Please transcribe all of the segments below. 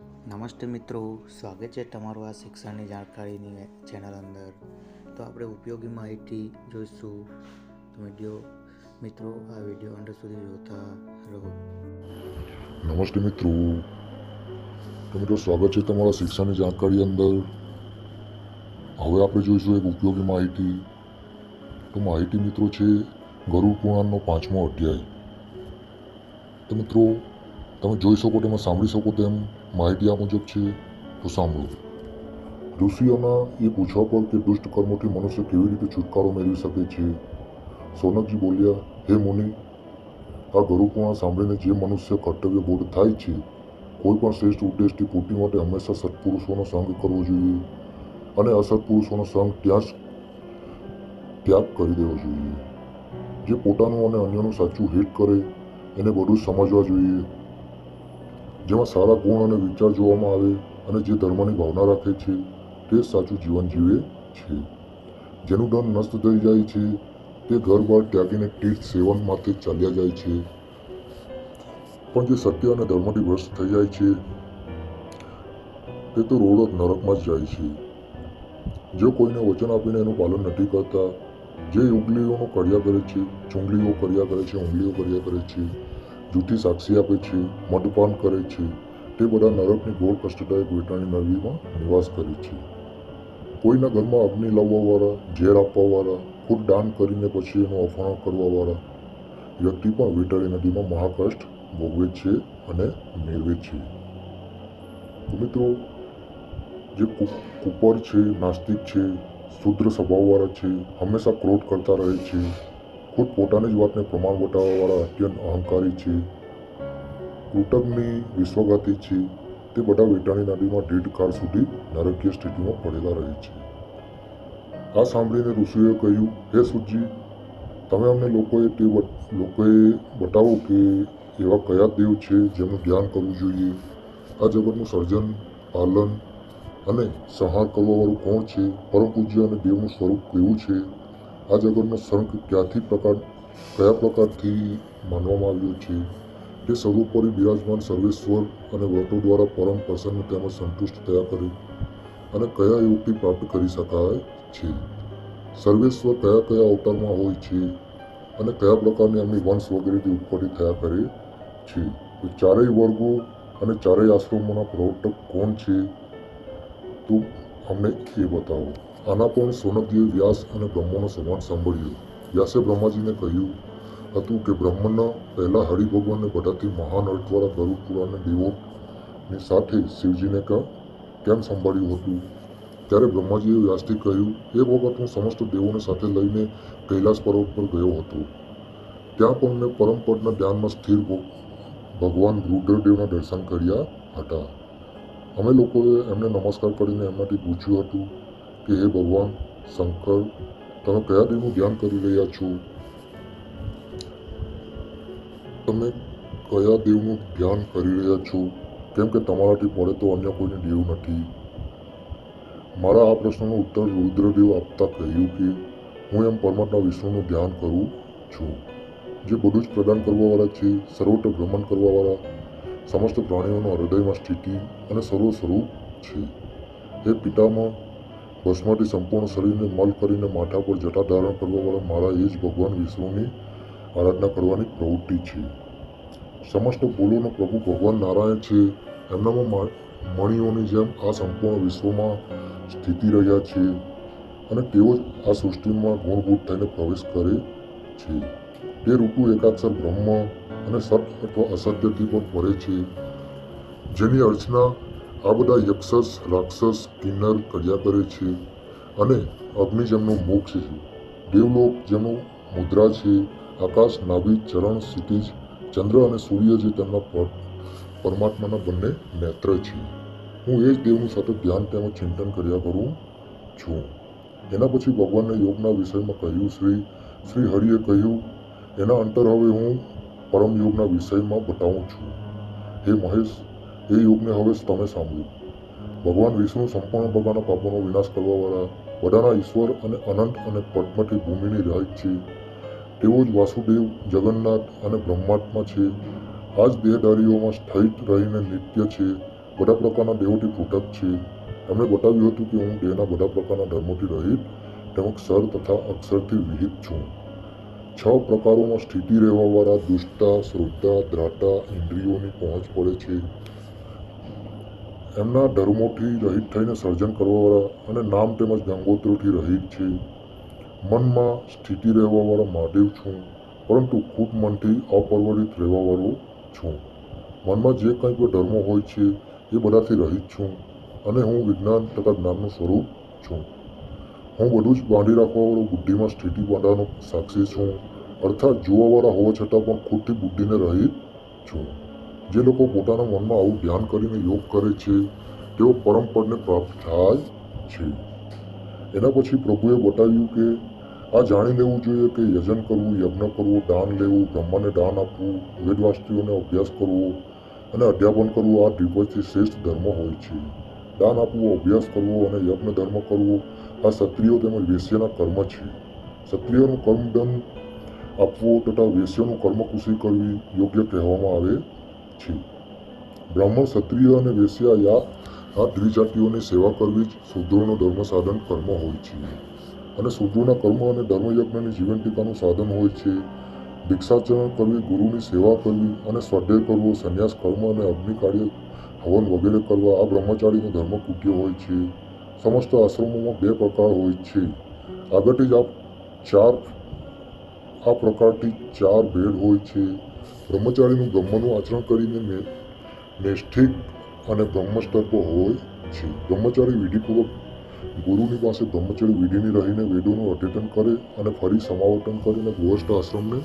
નમસ્તે મિત્રો, સ્વાગત છે તમારું આ શિક્ષણની જાણકારીની ચેનલ અંદર. તો આપણે ઉપયોગી માહિતી જોઈશું. તો મિત્રો આ વિડીયો અંત સુધી જોતા રહો. નમસ્તે મિત્રો, સ્વાગત છે તમારા શિક્ષણની જાણકારી અંદર. હવે આપણે જોઈશું એક ઉપયોગી માહિતી. તો માહિતી મિત્રો છે ગરુડ પુરાણનો 5મો અધ્યાય. તો મિત્રો તમે જોઈ શકો તેમ સાંભળી શકો તેમ માહિતી આ મુજબ છે. તો સાંભળો. ઋષિઓના એ પૂછવા પર કે દુષ્ટ કર્મોથી મનુષ્ય કેવી રીતે છુટકારો મેળવી શકે છે. સોનકજી બોલ્યા, હે મુનિ, આ ગરુડ પુરાણ સાંભળીને જે મનુષ્ય કર્તવ્ય બોધ થાય છે, કોઈ પણ શ્રેષ્ઠ ઉદ્દેશથી પૂર્તિ માટે હંમેશા સત્પુરુષોનો સંગ કરવો જોઈએ અને અસત્પુરુષોનો સંગ ત્યાં જ ત્યાગ કરી દેવો જોઈએ. જે પોતાનું અને અન્યનું સાચું હિત કરે એને બધું જ સમજવા જોઈએ. જેમાં સારા ગુણ અને વિચાર જોવામાં આવે અને જે ધર્મની ભાવના રાખે છે તે જ સાચું જીવન જીવે છે. જેનું ધન નષ્ટ થઈ જાય છે તે ઘર બાર ત્યાગીને તીર્થ સેવન માટે ચાલ્યા જાય છે. પણ જે સત્ય અને ધર્મથી ભ્રષ્ટ થઈ જાય છે તે તો રોડ નરકમાં જ જાય છે. જો કોઈને વચન આપીને એનું પાલન નથી કરતા, જે ઉગલીઓનો કર્યા કરે છે, ચુંગલીઓ કર્યા કરે છે, ઉંગલીઓ કર્યા કરે છે, જૂઠી સાક્ષી આપે છે, મદપાન કરે છે, તે બધા નરકની ઘોર કષ્ટદાયક વેટાણી નગરીમાં નિવાસ કરે છે. કોઈના ઘરમાં અગ્નિ લાવવાવાળા, ઝેર આપવાવાળા, ખુદ દાન કરીને પછી એનું અપહરણ કરવાવાળા વ્યક્તિ પણ વેટાળી નદીમાં મહાકષ્ટ ભોગવે છે અને મેળવે છે. તો મિત્રો, જે કુપર છે, નાસ્તિક છે, શુદ્ર સ્વભાવવાળા છે, હંમેશા ક્રોધ કરતા રહે છે, ખુદ પોતાની જ વાતને પ્રમાણ બતાવવાવાળા અત્યંત અહંકારી છે, કૃતજ્ઞની વિશ્વઘાતી છે, તે બધા વેટાણી નદીમાં દીર્ઘકાળ સુધી નરકીય સ્થિતિમાં પડેલા રહે છે. આ સાંભળીને ઋષિઓએ કહ્યું, હે સુતજી, તમે અમને લોકોએ બતાવો કે એવા કયા દેવ છે જેમનું ધ્યાન કરવું જોઈએ. આ જગતનું સર્જન, પાલન અને સંહાર કરવાવાળું કોણ છે? પરમ પૂજ્ય અને દેવનું સ્વરૂપ કેવું છે? આ જગતનો શંખ કયા પ્રકારથી માનવામાં આવ્યો છે? તે સર્વોપરી બિરાજમાન સર્વેશ્વર અને વ્રતો દ્વારા પરમ પ્રસન્ન તેમજ સંતુષ્ટ થયા કરે અને કયા યોગથી પ્રાપ્ત કરી શકાય છે? સર્વેશ્વર કયા કયા અવતારમાં હોય છે અને કયા પ્રકારની એમની વંશ વગેરેથી ઉત્પત્તિ થયા કરે છે? તો ચારેય વર્ગો અને ચારેય આશ્રમોના પ્રવર્તક કોણ છે? તો અમને એ બતાવો. આના પણ સોનકજીએ વ્યાસ અને બ્રહ્માનો સંવાદ સાંભળ્યો. વ્યાસે બ્રહ્માજીને કહ્યું હતું કે બ્રહ્મના પહેલા હરિભગવાનને બધાથી મહાન અર્થવાળા ગરુડ પુરાણને દેવોની સાથે શિવજીને કેમ સંભાળ્યું હતું? ત્યારે બ્રહ્માજીએ વ્યાસથી કહ્યું, એક વખત હું સમસ્ત દેવોને સાથે લઈને કૈલાસ પર્વત પર ગયો હતો. ત્યાં પણ મેં પરમપદના ધ્યાનમાં સ્થિર ભગવાન રુદ્રદેવના દર્શન કર્યા હતા. અમે લોકોએ એમને નમસ્કાર કરીને એમનાથી પૂછ્યું હતું કે હે ભગવાન શંકર, તમે કયા દેવનું ધ્યાન કરી રહ્યા છો? તમે કયા દેવનું ધ્યાન કરી રહ્યા છો? કેમ કે તમારાથી પડે તો અન્ય કોઈને દેવ નથી. મારા આ પ્રશ્નનો ઉત્તર રુદ્રદેવ આપતા કહ્યું કે હું એમ પરમાત્મા વિષ્ણુનું ધ્યાન કરું છું, જે બધું જ પ્રદાન કરવાવાળા છે, સર્વત્ર ભ્રમણ કરવાવાળા, સમસ્ત પ્રાણીઓના હૃદયમાં સ્થિતિ અને સર્વ સ્વરૂપ છે. હે પિતામાં, ભસ્મથી સંપૂર્ણ શરીરને મલ કરીને માથા પર જટા ધારણ કરવાવાળા મારા એ જ ભગવાન વિષ્ણુની આરાધના કરવાની પ્રવૃત્તિ છે. સમસ્ત ભૂલોનો પ્રભુ ભગવાન નારાયણ છે. એમનામાં મણિઓની જેમ આ સંપૂર્ણ વિશ્વમાં સ્થિતિ રહ્યા છે અને તેઓ જ આ સૃષ્ટિમાં ગુણભૂત થઈને પ્રવેશ કરે છે. તે ઋતુ એકાક્ષર બ્રહ્મ અને સત અથવા અસત્યથી પણ પડે છે, જેની અર્ચના આ બધા યક્ષસ, રાક્ષસ, કિન્નર કર્યા કરે છે અને અગ્નિ જેમનો મોક્ષ છે, દેવલોક જેમનો મુદ્રા છે, આકાશ, નાભી, ચરણ, ક્ષિતિજ, ચંદ્ર અને સૂર્ય જે તેમના પરમાત્માના બંને નેત્ર છે. હું એ જ દેવનું સતત ધ્યાન તેમજ ચિંતન કર્યા કરું છું. એના પછી ભગવાનને યોગના વિષયમાં કહ્યું. શ્રી હરિએ કહ્યું, એના અંતર હવે હું પરમ યોગના વિષયમાં બતાવું છું. હે મહેશ, એ યોગને હવે તમે સાંભળો. ભગવાન વિષ્ણુ સંપૂર્ણ પ્રકારના પાપોનો વિનાશ કરવાવાળા, બધાના ઈશ્વર અને અનંત અને પદ્મથી ભૂમિની રહિત છે. તેઓ જ વાસુદેવ, જગન્નાથ અને બ્રહ્માત્મા છે. આ જ દેહધારીઓમાં સ્થિત રહીને નિત્ય છે બધા પ્રકારના દેવોથી પૃથક છે. એમણે બતાવ્યું હતું કે હું દેહના બધા પ્રકારના ધર્મોથી રહિત તેમજ ક્ષર તથા અક્ષરથી વિહિત છું. 6 પ્રકારોમાં સ્થિતિ રહેવાવાળા દુષ્ટતા, શ્રદ્ધા, દ્રાટા, ઇન્દ્રિયોની પહોંચ પડે છે. એમના ધર્મોથી રહિત થઈને સર્જન કરવાવાળા અને નામ તેમજ ગંગોત્રોથી રહિત છે. મનમાં સ્થિતિ રહેવાવાળા મહાદેવ છું, પરંતુ ખુદ મનથી અપરવરિત રહેવાવાળો છું. મનમાં જે કંઈ પણ ધર્મો હોય છે એ બધાથી રહિત છું અને હું વિજ્ઞાન તથા જ્ઞાનનું સ્વરૂપ છું. હું બધું જ બાંધી રાખવાવાળો બુદ્ધિમાં સ્થિતિ બાંધવાનો સાક્ષી છું, અર્થાત જોવાવાળા હોવા છતાં પણ ખુદથી બુદ્ધિને રહિત છું. જે લોકો પોતાના મનમાં આવું ધ્યાન કરીને યોગ કરે છે તેઓ પરમ પદને પ્રાપ્ત થાય છે. એના પછી પ્રભુએ બતાવ્યું કે આ જાણી લેવું જોઈએ કે યજન કરવું, યજ્ઞ કરવું, દાન લેવું, બ્રહ્માને દાન આપવું, વેદવાસ્તુઓને અભ્યાસ કરવો અને અધ્યાપન કરવું આ દ્વિપદથી શ્રેષ્ઠ ધર્મ હોય છે. દાન આપવું, અભ્યાસ કરવો અને યજ્ઞ ધર્મ કરવો આ ક્ષત્રિયો તેમજ વેશ્યના કર્મ છે. ક્ષત્રિયોનું કર્મદંડ આપવો તથા વેશ્યનું કર્મકુશી કરવી યોગ્ય કહેવામાં આવે છે. બ્રાહ્મણ, ક્ષત્રિય અને વેશ્યા આ દ્વિજાતિઓની સેવા કરવી જ શૂદ્રોનો ધર્મ સાધન કર્મ હોય છે અને શૂદ્રોના કર્મ અને ધર્મયજ્ઞની જીવનટીકાનું સાધન હોય છે. ભિક્ષાચરણ કરવી, ગુરુની સેવા કરવી અને સ્વાધ્યાય કરવો, સંન્યાસ કર્મ અને અગ્નિ કાર્ય હવન વગેરે કરવા આ બ્રહ્મચારીનો ધર્મ કૃત્ય હોય છે. સમસ્ત આશ્રમોમાં 2 પ્રકાર હોય છે. આગળથી જ આ પ્રકારથી 4 ભેદ હોય છે. બ્રહ્મચારીનું બ્રહ્મનું આચરણ કરીને નૈષ્ઠિક અને બ્રહ્મસ્તર હોય છે. બ્રહ્મચારી વિધિપૂર્વક ગુરુની પાસે બ્રહ્મચર્ય વિધિની રહીને વેદોનું અધ્યયન કરે અને ફરી સમાવર્તન કરીને ગૃહસ્થ આશ્રમને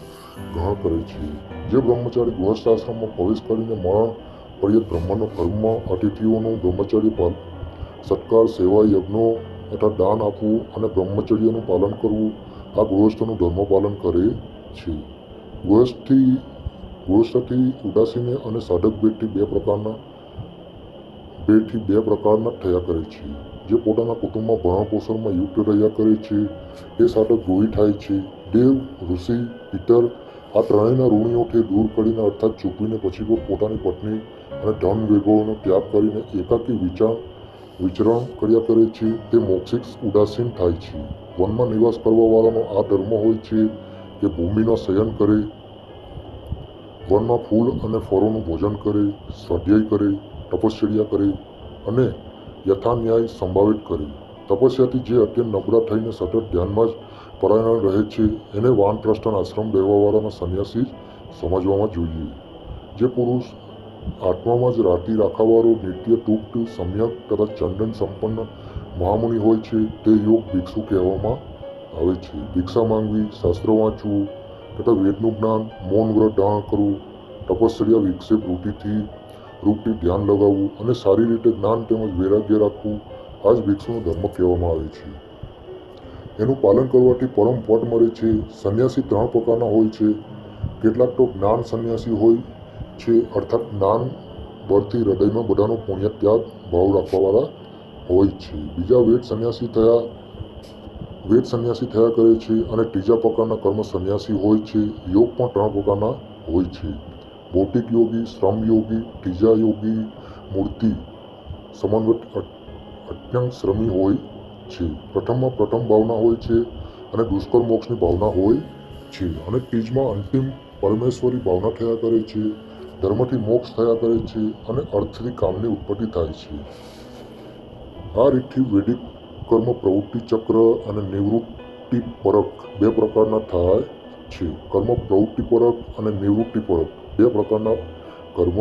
ગ્રહણ કરે છે. જે બ્રહ્મચારી ગૃહસ્થ આશ્રમમાં પ્રવેશ કરીને મરણ પર્યંત બ્રહ્મનો કર્મ, અતિથિઓનું બ્રહ્મચર્ય સત્કાર, સેવા, યજ્ઞો તથા દાન આપવું અને બ્રહ્મચર્યનું પાલન કરવું આ ગૃહસ્થનું ધર્મ પાલન કરે છે. ગૃહસ્થથી ઉદાસીને અને સાધક ભેદથી બે પ્રકારના થયા કરે છે. જે પોતાના કુટુંબમાં ભરણ પોષણમાં યુક્ત રહ્યા કરે છે એ સાધક ગૃહી થાય છે. દેવ, ઋષિ, પિતર આ ત્રણેયના ઋણિઓથી દૂર કરીને અર્થાત ચૂકવીને પછી પણ પોતાની પત્ની અને ધન વૈભવનો ત્યાગ કરીને એકાકી વિચરણ કર્યા કરે છે તે મોક્ષિક ઉદાસીન થાય છે. વનમાં નિવાસ કરવાવાળાનો આ ધર્મ હોય છે કે ભૂમિમાં શયન કરે, વનમાં ફૂલ અને ફળોનું ભોજન કરે, સ્વાધ્યાય કરે, તપશ્ચર્યા કરે અને યથાન્યાય સંભાવિત કરે. તપસ્યાથી જે અત્યંત નબળા થઈને સતત ધ્યાનમાં જ પરાયણ રહે છે એને વાનપ્રસ્થાન આશ્રમ રહેવાવાળાના સંન્યાસી જ સમજવામાં જોઈએ. જે પુરુષ આત્મામાં જ રાતી રાખવાવાળો નિત્ય તુક્ત, સમ્યક તથા ચંદન સંપન્ન મહામુનિ હોય છે તે યોગ ભિક્ષુ કહેવામાં આવે છે. ભિક્ષા માંગવી, શાસ્ત્ર વાંચવું તથા વેદનું જ્ઞાન, મૌન વ્રત ધારણ કરવું, તપશ્ચર્યા, વિક્ષેપ રૂપથી ધ્યાન લગાવવું અને સારી રીતે જ્ઞાન તેમજ વૈરાગ્ય રાખવું આ જ ભિક્ષુનો ધર્મ કહેવામાં આવે છે. એનું પાલન કરવાથી પરમ પદ મળે છે. સંન્યાસી 3 પ્રકારના હોય છે. કેટલાક તો જ્ઞાન સંન્યાસી હોય છે, અર્થાત જ્ઞાન બળથી હૃદયમાં બધાનો પુણ્ય ત્યાગ ભાવ રાખવાવાળા હોય છે. બીજા વેદ સંન્યાસી થયા કરે છે અને ત્રીજા પ્રકારના કર્મ સંન્યાસી હોય છે. યોગ પણ 3 પ્રકારના હોય છે. ભૌતિક યોગી, શ્રમ યોગી, ત્રીજા યોગી મૂર્તિ સમન્વત અત્યંત શ્રમી હોય છે. પ્રથમમાં પ્રથમ ભાવના હોય છે અને દુષ્કર મોક્ષની ભાવના હોય છે અને ત્રીજમાં અંતિમ પરમેશ્વરી ભાવના થયા કરે છે. ધર્મથી મોક્ષ થયા કરે છે અને અર્થથી કામની ઉત્પત્તિ થાય છે. આ રીતથી વૈદિક કર્મ પ્રવૃત્તિ ચક્ર અને નિવૃત્તિપરક 2 પ્રકારના થાય છે. કર્મ પ્રવૃત્તિપરક અને નિવૃત્તિપરક 2 પ્રકારના કર્મ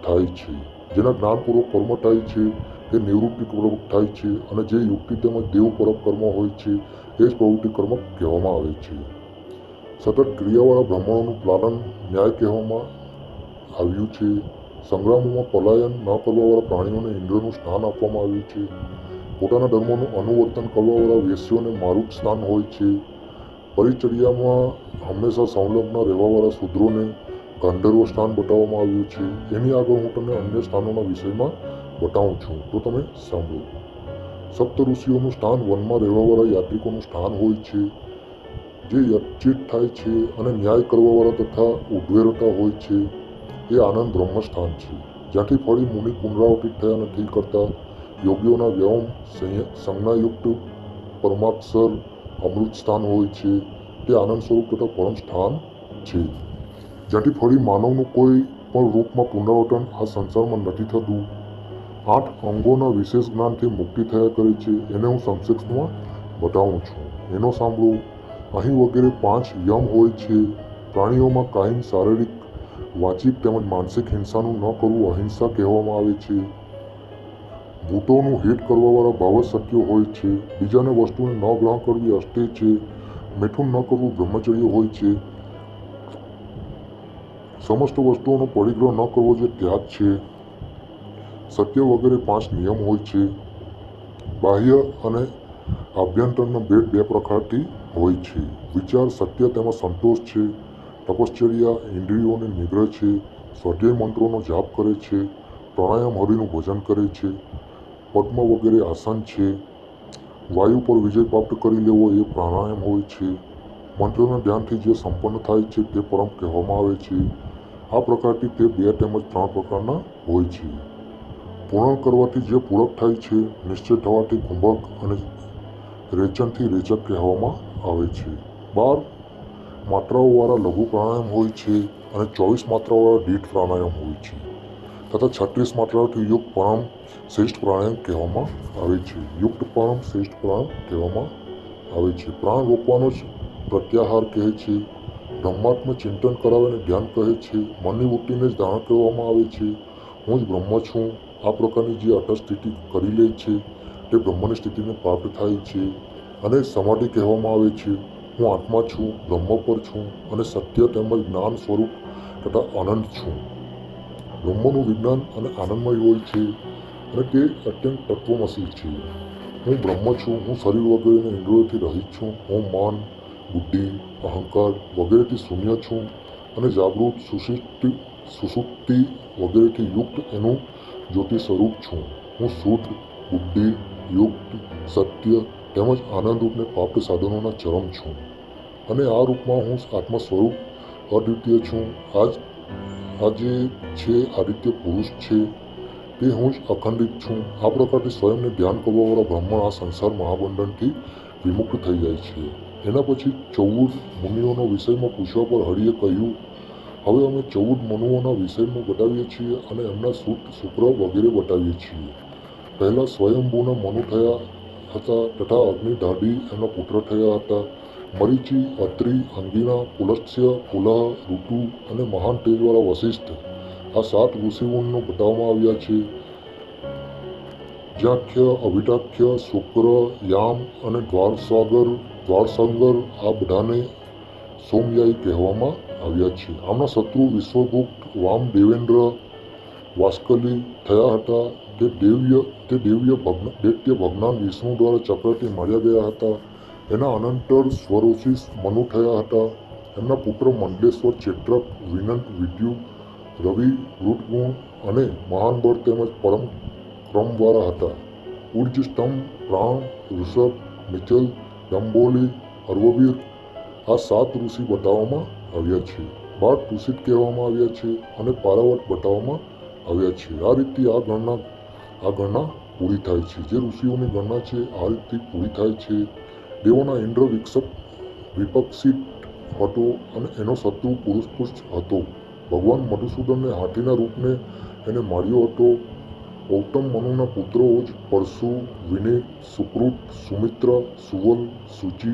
થાય છે. જેના જ્ઞાનપૂર્વક કર્મ થાય છે એ નિવૃત્તિપૂર્વક થાય છે અને જે યુક્તિ તેમજ દેવપરક કર્મ હોય છે એ જ પ્રવૃત્તિ કર્મ કહેવામાં આવે છે. સતત ક્રિયાવાળા બ્રાહ્મણોનું પાલન ન્યાય કહેવામાં આવ્યું છે. સંગ્રામોમાં પલાયન ન કરવાવાળા પ્રાણીઓને ઇન્દ્રનું સ્થાન આપવામાં આવ્યું છે. પોતાના ધર્મનું અનુવર્તન કરવાવાળા વેશ્યોને મારુત સ્થાન હોય છે. પરિચર્યામાં હંમેશા સંલગ્ન રહેવાવાળા શૂદ્રોને ગાંધર્વ સ્થાન બતાવવામાં આવ્યું છે. એની આગળ હું તમને અન્ય સ્થાનોના વિષયમાં બતાવું છું, તો તમે સાંભળો. સપ્ત ઋષિઓનું સ્થાન વનમાં રહેવાવાળા યાત્રિકોનું સ્થાન હોય છે. જે યથચિત થાય છે અને ન્યાય કરવાવાળા તથા ઉદ્વેરતા હોય છે એ આનંદ બ્રહ્મસ્થાન છે. જ્યાંથી ફરી મુનિ પુનરાવર્તિત થયા નથી કરતા યોગીઓના વ્યવમ સંજ્ઞાયુક્ત પરમાક્ષર અમૃત સ્થાન હોય છે, તે આનંદ સ્વરૂપ તથા પરમ સ્થાન છે, જ્યાંથી ફરી માનવનું કોઈ પણ રૂપમાં પુનરાવર્તન આ સંસારમાં નથી થતું. 8 અંગોના વિશેષ જ્ઞાનથી મુક્તિ થયા કરે છે, એને હું સંક્ષિપ્તમાં બતાવું છું, એનો સાંભળો. અહીં વગેરે 5 યમ હોય છે. પ્રાણીઓમાં કાયિક, શારીરિક, વાચિક તેમજ માનસિક હિંસાનું ન કરવું અહિંસા કહેવામાં આવે છે. ભૂતોનું હિત કરવાવાળા ભાવ સત્ય હોય છે. બીજાને વસ્તુને ન ગ્રહણ કરવી અષ્ટેય છે. મૈથુન ન કરવું બ્રહ્મચર્ય હોય છે. સમસ્ત વસ્તુઓનો પરિગ્રહ ન કરવો જે ત્યાગ છે. સત્ય વગેરે 5 નિયમ હોય છે. બાહ્ય અને આભ્યંતરના ભેદ 2 પ્રકારથી હોય છે. વિચાર સત્ય તેમાં સંતોષ છે. તપશ્ચર્યા ઇન્દ્રિયોને નિગ્રહ છે. સ્વાધ્યાય મંત્રોનો જાપ કરે છે. પ્રાણાયામ હરિનું ભજન કરે છે. પદ્મ વગેરે આસન છે. વાયુ પર વિજય પ્રાપ્ત કરી લેવો એ પ્રાણાયામ હોય છે. મંત્રના ધ્યાનથી જે સંપન્ન થાય છે તે પરમ કહેવામાં આવે છે. આ પ્રકારથી તે 2 તેમજ 3 પ્રકારના હોય છે. પૂર્ણ કરવાથી જે પૂરક થાય છે, નિશ્ચય થવાથી કુંભક અને રેચનથી રેચક કહેવામાં આવે છે. 12 માત્રાઓવાળા લઘુ પ્રાણાયામ હોય છે અને 24 માત્રાઓવાળા દીઠ પ્રાણાયામ હોય છે તથા 36 માત્રાઓથી યુક્ત પરમ શ્રેષ્ઠ પ્રાણાયામ કહેવામાં આવે છે. યુક્ત પરમ શ્રેષ્ઠ પ્રાણાયામ કહેવામાં આવે છે. પ્રાણ રોકવાનો જ પ્રત્યાહાર કહે છે. બ્રહ્માત્મ ચિંતન કરાવીને ધ્યાન કહે છે. મનની વૃત્તિને જ ધારણ કરવામાં આવે છે. હું જ બ્રહ્મ છું. આ પ્રકારની જે અટલ સ્થિતિ કરી લે છે તે બ્રહ્મની સ્થિતિને પ્રાપ્ત થાય છે અને સમાધિ કહેવામાં આવે છે. હું આત્મા છું, બ્રહ્મ પર છું અને સત્ય તેમજ જ્ઞાન સ્વરૂપ તથા આનંદ છું. બ્રહ્મનું વિજ્ઞાન અને આનંદમય હોય છે અને તે અત્યંત તત્વમસી છે. હું બ્રહ્મ છું. હું શરીર વગેરેના ઇન્દ્રિયોથી રહિત છું. હું મન, બુદ્ધિ, અહંકાર વગેરેથી શૂન્ય છું અને જાગૃત, સુષુપ્તિ વગેરેથી યુક્ત એનું જ્યોતિ સ્વરૂપ છું. હું શુદ્ધ, બુદ્ધિ યુક્ત, સત્ય તેમજ આનંદરૂપને પ્રાપ્ત સાધનોના ચરમ છું અને આ રૂપમાં હું આત્મા સ્વરૂપ અદ્વિતીય છું. આ જે છે આદિત્ય પુરુષ છે તે હું જ અખંડિત છું. આ પ્રકારથી સ્વયંને ધ્યાન કરવાવાળા બ્રાહ્મણ આ સંસાર મહાબંધનથી વિમુક્ત થઈ જાય છે. એના પછી 14 મુનિઓના વિષયમાં પૂછવા પર હરિએ કહ્યું, હવે અમે 14 મનુઓના વિષયમાં બતાવીએ છીએ અને એમના સૂત, શુક્ર વગેરે બતાવીએ છીએ. પહેલા સ્વયંભૂના મનુ થયા હતા તથા અગ્નિધાડી એમના પુત્ર થયા હતા. મરીચી, અત્રિ, અંગિના, પુલસ્ત્ય, પુલહ, ઋતુ અને મહાન તેજવાળા વશિષ્ઠ આ 7 ઋષિઓનો બતાવવામાં આવ્યા છે. જ્યાખ્ય, અભિટાખ્ય, શુક્ર, યામ અને દ્વારસંગર આ બધાને સોમયાયી કહેવામાં આવ્યા છે. આમના શત્રુ વિશ્વગુપ્ત, વામ દેવેન્દ્ર, વાસ્કલી થયા હતા. તે દૈત્ય ભગવાન વિષ્ણુ દ્વારા ચક્રથી માર્યા ગયા હતા. એના અનંતર સ્વરોષિ મનુ થયા હતા. એમના પુત્ર મંડલેશ્વર, ચેત્રક, વિનંત, વિદ્યુ, રવિ, વૃતગુણ અને મહાન બળ તેમજ પરમ ક્રમવાળા હતા. ઉર્જ, સ્તંભ, પ્રાણ, ઋષભ, મિથલ, દંભોલી, અર્વવીર આ 7 ઋષિ બતાવવામાં આવ્યા છે. 12 તુષિત કહેવામાં આવ્યા છે અને પારાવત બતાવવામાં આવ્યા છે. આ રીતે આ ગણના પૂરી થાય છે. જે ઋષિઓની ગણના છે આ રીતે પૂરી થાય છે. દેવોના ઇન્દ્ર વિપક્ષિત હતો અને એનો શત્રુ પુરુષપુષ્ટ હતો. ભગવાન મધુસૂદનને હાથીના રૂપને એને માર્યો હતો. ગૌતમ મનુના પુત્રો જ પરશુ, વિનીત, સુકૃત, સુમિત્ર, સુવલ, શુચિ,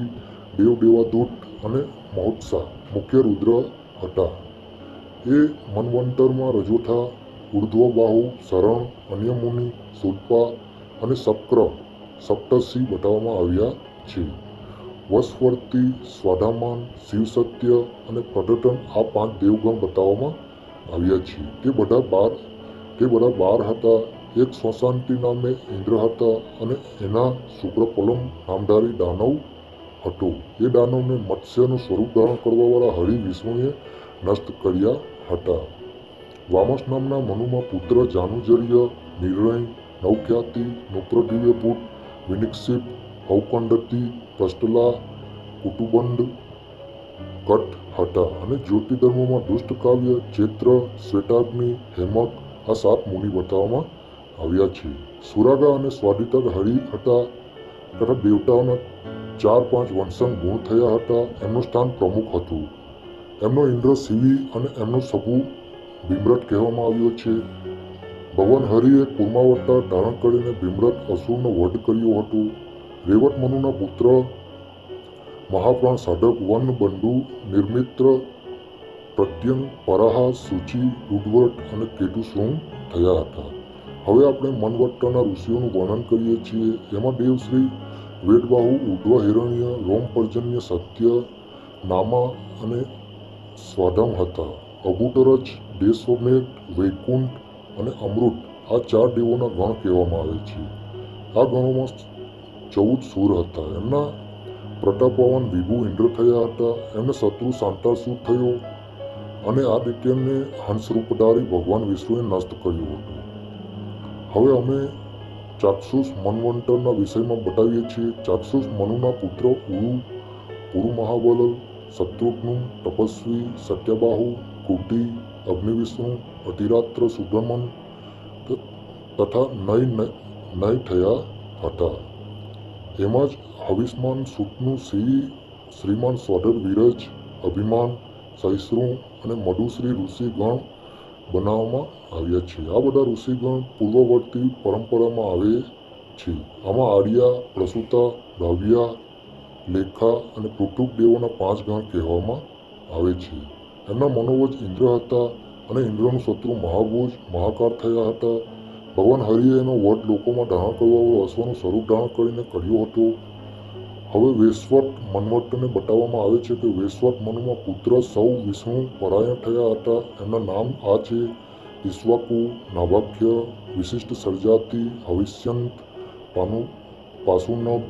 દેવદૂત અને મહોત્સા મુખ્ય રુદ્ર હતા. એ મન્વંતરમાં રજોથા, ઉર્ધ્વબાહુ, શરણ, અન્યમુનિ, શુલ્પા અને શક્ર સપ્તર્ષિ બતાવવામાં આવ્યા છે. વશવર્તી, સ્વાધામાન, શિવસત્ય અને પ્રદ્યુમ્ન આ 5 દેવગણ બતાવવામાં આવ્યા છે. તે બધા 12 હતા. એક શ્વશાંતિ નામે ઇન્દ્ર હતા અને એના શુક્રપલમ નામધારી દાનવ હતો. એ દાનવને મત્સ્યનું સ્વરૂપ ધારણ કરવાવાળા હરિ વિષ્ણુએ નષ્ટ કર્યા હતા. વામસ નામના મનુમાં પુત્ર જાનુજર્ય, નિર્ણય, નવખ્યાતિ, નૃપદિવ્યભૂત, વિનિક્ષિપ, હૌકંડતી, પ્રસ્તલા, કુટુબંડ, કટ હતા અને જ્યોતિધર્મમાં દુષ્ટ કાવ્ય, ચૈત્ર, શ્વેતાગ્નિ, હેમક, આ 7 મુનિ બતાવવામાં આવ્યા છે. સુરાગા અને સ્વાદિતક હરિ હતા તથા દેવતાઓના 4-5 વંશન ગુણ થયા હતા. એમનું સ્થાન પ્રમુખ હતું. એમનો ઇન્દ્ર શિવી અને એમનો સભુ ભીમરથ કહેવામાં આવ્યો છે. ભગવાન હરિએ કુર્માવતાર ધારણ કરીને ભીમરથ અસુરનો વધ કર્યો હતો. રેવત મનુના પુત્ર મહાપ્રાણ સાધક વન બંધુ નિર્મિત્ર પ્રત્યંગ પરાહા સૂચિ રૂઢવ્રત અને કેતુશૃંગ થયા હતા. હવે આપણે મનવટ્ટના ઋષિઓનું વર્ણન કરીએ છીએ. એમાં દેવશ્રી વેદબાહુ ઉદ્વ હિરણ્ય રોમપર્જન્ય સત્ય નામા અને સ્વાધામ હતા. અભૂતરજ દેશવમેઘ વૈકુંઠ અને અમૃત આ 4 દેવોના ગણ કહેવામાં આવે છે. આ ગણોમાં 14 સુર હતા. એમના પ્રતાપવાન વિભુ ઇન્દ્ર થયા હતા. એમને શત્રુ શાંતાસુર થયો અને આ દૈત્યને હંસરૂપધારી ભગવાન વિષ્ણુએ નષ્ટ કર્યું હતું. હવે અમે ચાક્ષુષ મન્વંતરના વિષયમાં બતાવીએ છીએ. ચાક્ષુષ મનુના પુત્ર પુરુ મહાબલ શત્રુઘ્ન તપસ્વી સત્યબાહુ કુટી અગ્નિવિષ્ણુ અતિરાત્ર સુબ્રમન તથા નય થયા હતા. એમાં જ હવિષ્માન સૂતનું શ્રીમાન સ્વધર વિરજ અભિમાન સહિષ્ણુ અને મધુશ્રી ઋષિગણ બનાવવામાં આવ્યા છે. આ બધા ઋષિગણ પૂર્વવર્તી પરંપરામાં આવે છે. આમાં આર્યા પ્રસૂતા ભાવ્યા લેખા અને પૃથુક દેવોના 5 ગણ કહેવામાં આવે છે. એમના મનોવજ ઇન્દ્ર હતા અને ઇન્દ્રનું શત્રુ મહાભુજ મહાકાળ થયા હતા. ભગવાન હરિએ એનો વધ લોકોમાં ધારણ કરવાવાળો અશ્વનું સ્વરૂપ ધારણ કરીને કર્યો હતો. હવે વૈશ્વત મન્વંતરને બતાવવામાં આવે છે કે વૈશ્વત મનુમાં પુત્ર સૌ વિષ્ણુ પરાયણ થયા હતા. એમના નામ આ છે: ઈક્ષ્વાકુ નાભાખ્ય વિશિષ્ટ સર્જાતિ હવિષ્યંત પાશુનભ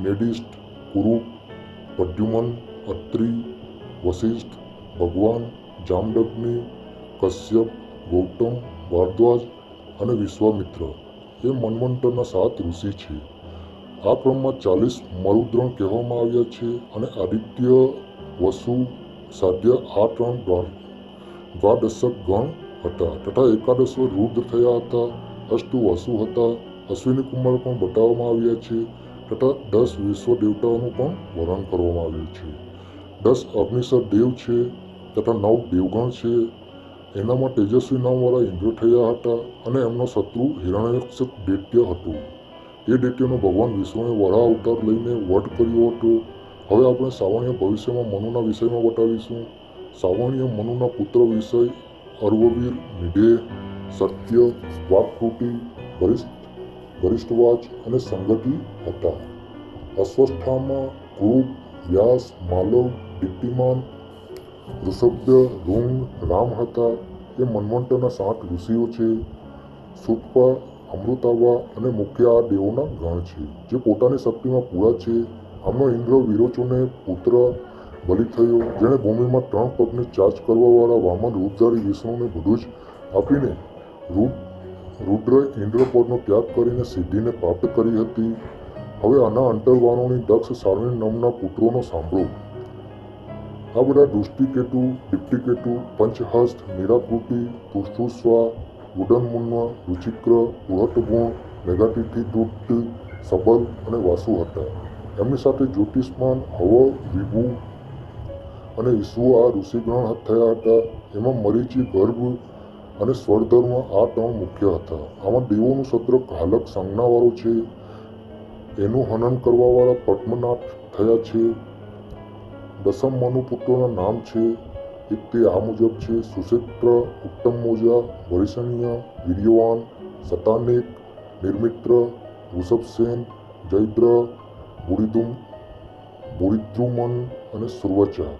નેદિષ્ટ કુરુપ પ્રદ્યુમન અત્રિ વશિષ્ઠ ભગવાન જામદગ્નિ કશ્યપ ગૌતમ ભારદ્વાજ અને વિશ્વામિત્ર એ મન્વંતરના 7 ઋષિ છે. આ ક્રમમાં 40 મરુદ્ગણ કહેવામાં આવ્યા છે અને આદિત્ય વસુ સાધ્ય આ 3 દ્વાદશક ગણ હતા તથા 11 રુદ્ર થયા હતા. અષ્ટુ વસુ હતા. અશ્વિની કુમાર પણ બતાવવામાં આવ્યા છે તથા 10 વિશ્વ દેવતાઓનું પણ વર્ણન કરવામાં આવ્યું છે. 10 અગ્નિસર દેવ છે તથા 9 દેવગણ છે. એનામાં તેજસ્વી નામવાળા ઇન્દ્ર થયા હતા અને એમનો શત્રુ હિરણ્યક્ષ દૈત્ય હતું. એ દૈત્યનો ભગવાન વિષ્ણુએ વરાહ અવતાર લઈને વધ કર્યો હતો. હવે આપણે સાવર્ણ્ય ભવિષ્યમાં મનુના વિષયમાં બતાવીશું. સાવર્ણ્ય મનુના પુત્ર વિષય અર્વવીર નિધેય સત્ય વાક્કૃતિ વરિષ્ઠવાચ અને સંગતિ હતા. અશ્વસ્થામાં કૃપ વ્યાસ માલવ દીપ્તિમાન ઋષભદ્ર રૂંગ રામ હતા. એ મન્વંતરના 7 ઋષિઓ છે. સુતપા અમૃતાવા અને મુખ્ય આ દેવોના ગણ છે જે પોતાની શક્તિમાં પૂરા છે. આમનો ઇન્દ્ર વિરોચોને પુત્ર બલિ થયો જેણે ભૂમિમાં 3 પગને ચાર્જ કરવાવાળા વામન રૂપધારી વિષ્ણુને બધું જ આપીને રુદ્ર ઇન્દ્રપદનો ત્યાગ કરીને સિદ્ધિને પ્રાપ્ત કરી હતી. હવે આના અંતર્વાણોની દક્ષ સારણી નામના પુત્રોનો સાંભળો. આ બધા દૃષ્ટિકેતુ દીપ્તિકેતુ પંચહસ્ત નિરાકૃતિ પૃથુસ્વા ઉદનમુન્ન રુચિક્ર બૃહતગુણ મેઘાતિથિ દુષ્ટ સબલ અને વાસુ હતા. એમની સાથે જ્યોતિષ્માન હવ વિભુ અને ઈસુ આ ઋષિગણ થયા હતા. એમાં મરીચી ગર્ભ અને સ્વરધર્મ આ 3 મુખ્ય હતા. આમાં દેવોનું સત્ર કાલક સંજ્ઞાવાળું છે. એનું હનન કરવાવાળા પદ્મનાથ થયા છે. દસમ મનુ પુત્રોના નામ છે તે આ મુજબ છે: સુક્ષેત્ર ઉત્તમ મોજા વરિષણ્ય વીર્યવાન શતાનેક નિર્મિત્ર વૃષભસેન જયદ્ર બુરિદ્રુમન અને સુર્વચા.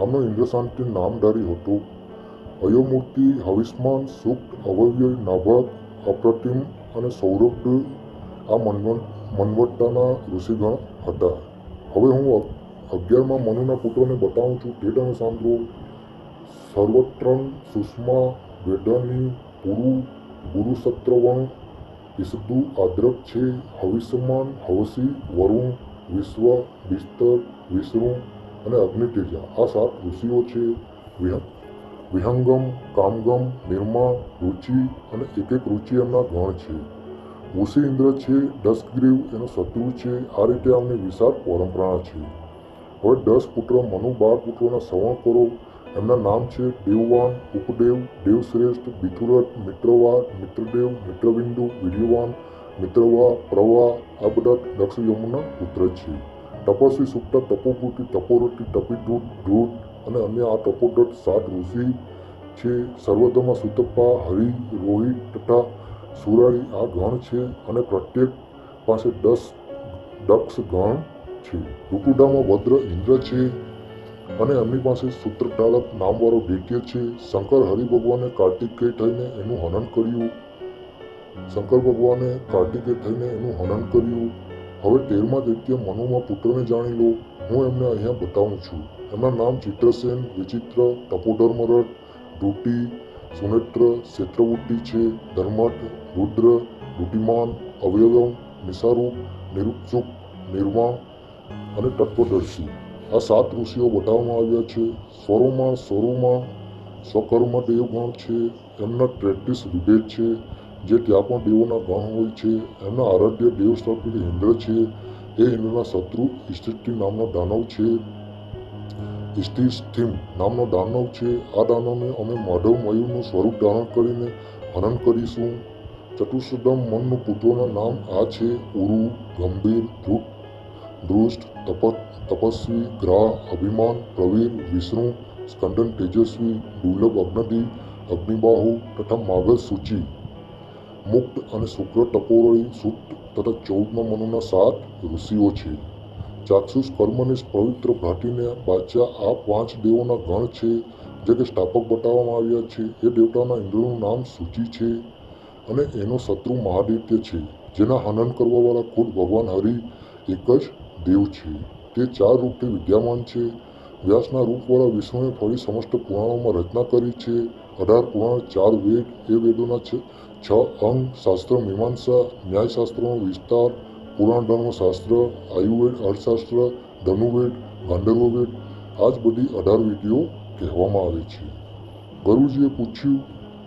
આમનો ઇન્દ્રશાંતિ નામધારી હતો. અયોમૂર્તિ હવિષ્માન સુક્ત અવયવ નાભાગ અપ્રતિમ અને સૌરભ આ મન્વંતરના ઋષિગણ હતા. હવે હું 11મા મનુના પુત્રોને બતાવું છું તે તમે સાંભળો. સર્વત્રન સુષ્મા વેદાની પુરુ ગુરુસત્રવણ ઈસદુ આદ્રક છે. હવિષ્યમાન હવસી વરુણ વિશ્વ બિસ્તર વિષ્ણુ અને અગ્નિતેજા આ 7 ઋષિઓ છે. વિહંગમ, કામગમ, નિર્મા, રુચિ અને એક રુચિ એમના ગણ છે. ઋષિ ઇન્દ્ર છે, દસગ્રીવ એનો શત્રુ છે. આ રીતે આમની વિશાળ પરંપરા છે. હવે 10 પુત્ર મનુ 12 પુત્રોના શ્રવણ કરો. એમના નામ છે દેવવાન, ઉપદેવ, દેવશ્રેષ્ઠ, બિથુરથ, મિત્રવા, મિત્રદેવ, મિત્રબિંદુ, વીર્યવાન, મિત્રવા, પ્રવા. આ બધા દક્ષ યમુના પુત્ર છે. તપસ્વી સુપ્ત, તપોભૂતિ, તપોરતિ, તપિધ્રુત, ધ્રુત અને અન્ય આ તપોદત્ત 7 ઋષિ છે. સર્વતમાં સુતપ્પા, હરિ, રોહિત તથા સુરારી આ ગણ છે અને પ્રત્યેક પાસે 10 દક્ષ ગણ છે. ઋતુડામાં ભદ્ર ઇન્દ્ર છે અને એમની પાસે સૂત્રતાળક નામવાળો દૈત્ય છે. શંકર હરિ ભગવાને કાર્તિકેય થઈને એનું હનન કર્યું. હવે 13મા દૈત્ય મનુમાં પુત્રને જાણી લો. હું એમને અહીંયા બતાવું છું. એમના નામ ચિત્રસેન, વિચિત્ર, તપોધર્મરથ, ધૃતિ, સુનેત્ર, ક્ષેત્રવૃત્તિ છે. ધર્મઠ, રુદ્ર, ઋતિમાન, અવયવમ, નિશારૂપ, નિરુત્સુક, નિર્વાણ અને તત્વદર્શી. આ 7 ઋષિઓ બતાવવામાં આવ્યા છે. સ્વરોમાં સ્વકર્મ દેવગણ છે. એમના 33 વિભેદ છે, જે ત્યાં પણ દેવોના ગણ હોય છે. એમના આરાધ્ય દેવ સર્પિત ઇન્દ્ર છે. એ ઇન્દ્રના શત્રુ ઇષ્ટિષ્ઠિ નામનો દાનવ છે. ઇષ્ટિષ્ઠિમ નામનો દાનવ છે. આ દાનવને અમે માધવ મયુરનું સ્વરૂપ ધારણ કરીને હનન કરીશું. ચતુષ્દમ મનનું પુત્રોના નામ આ છે: ઉરુ, ગંભીર, ધૃષ્ટ, તપસ્વી, ગ્રાહ, અભિમાન, પ્રવીર, વિષ્ણુ, સ્કંદન તેજસ્વી, દુર્લભ અગ્નિ, અગ્નિબાહુ તથા માગધ સૂચિ. મુક્ત અને શુક્ર તપોવળી, સુત તથા 14મા મનુના 7 ઋષિઓ છે. ચાક્ષુષ કર્મનિષ્ઠ પવિત્ર ભ્રાતિને બાચ્યા આ 5 દેવોના ગણ છે, જે કે સ્થાપક બતાવવામાં આવ્યા છે. એ દેવતાના ઇન્દ્રનું નામ સૂચિ છે અને એનો શત્રુ મહાદૈત્ય છે, જેના હનન કરવાવાળા ખુદ ભગવાન હરિ એક જ દેવ છે. તે 4 રૂપથી વિદ્યમાન છે. વ્યાસના રૂપવાળા વિષ્ણુએ ફરી સમસ્ત પુરાણોમાં રચના કરી છે. 18 પુરાણ, 4 વેદ. એ વેદોના 6 અંગ: શાસ્ત્ર મીમાંસા, ન્યાયશાસ્ત્રનો વિસ્તાર, પુરાણ ધર્મશાસ્ત્ર, આયુર્વેદ, અર્થશાસ્ત્ર, ધનુર્વેદ, ગાંધર્વવેદ. આ જ બધી 18 વિધિઓ કહેવામાં આવે છે. ગુરુજીએ પૂછ્યું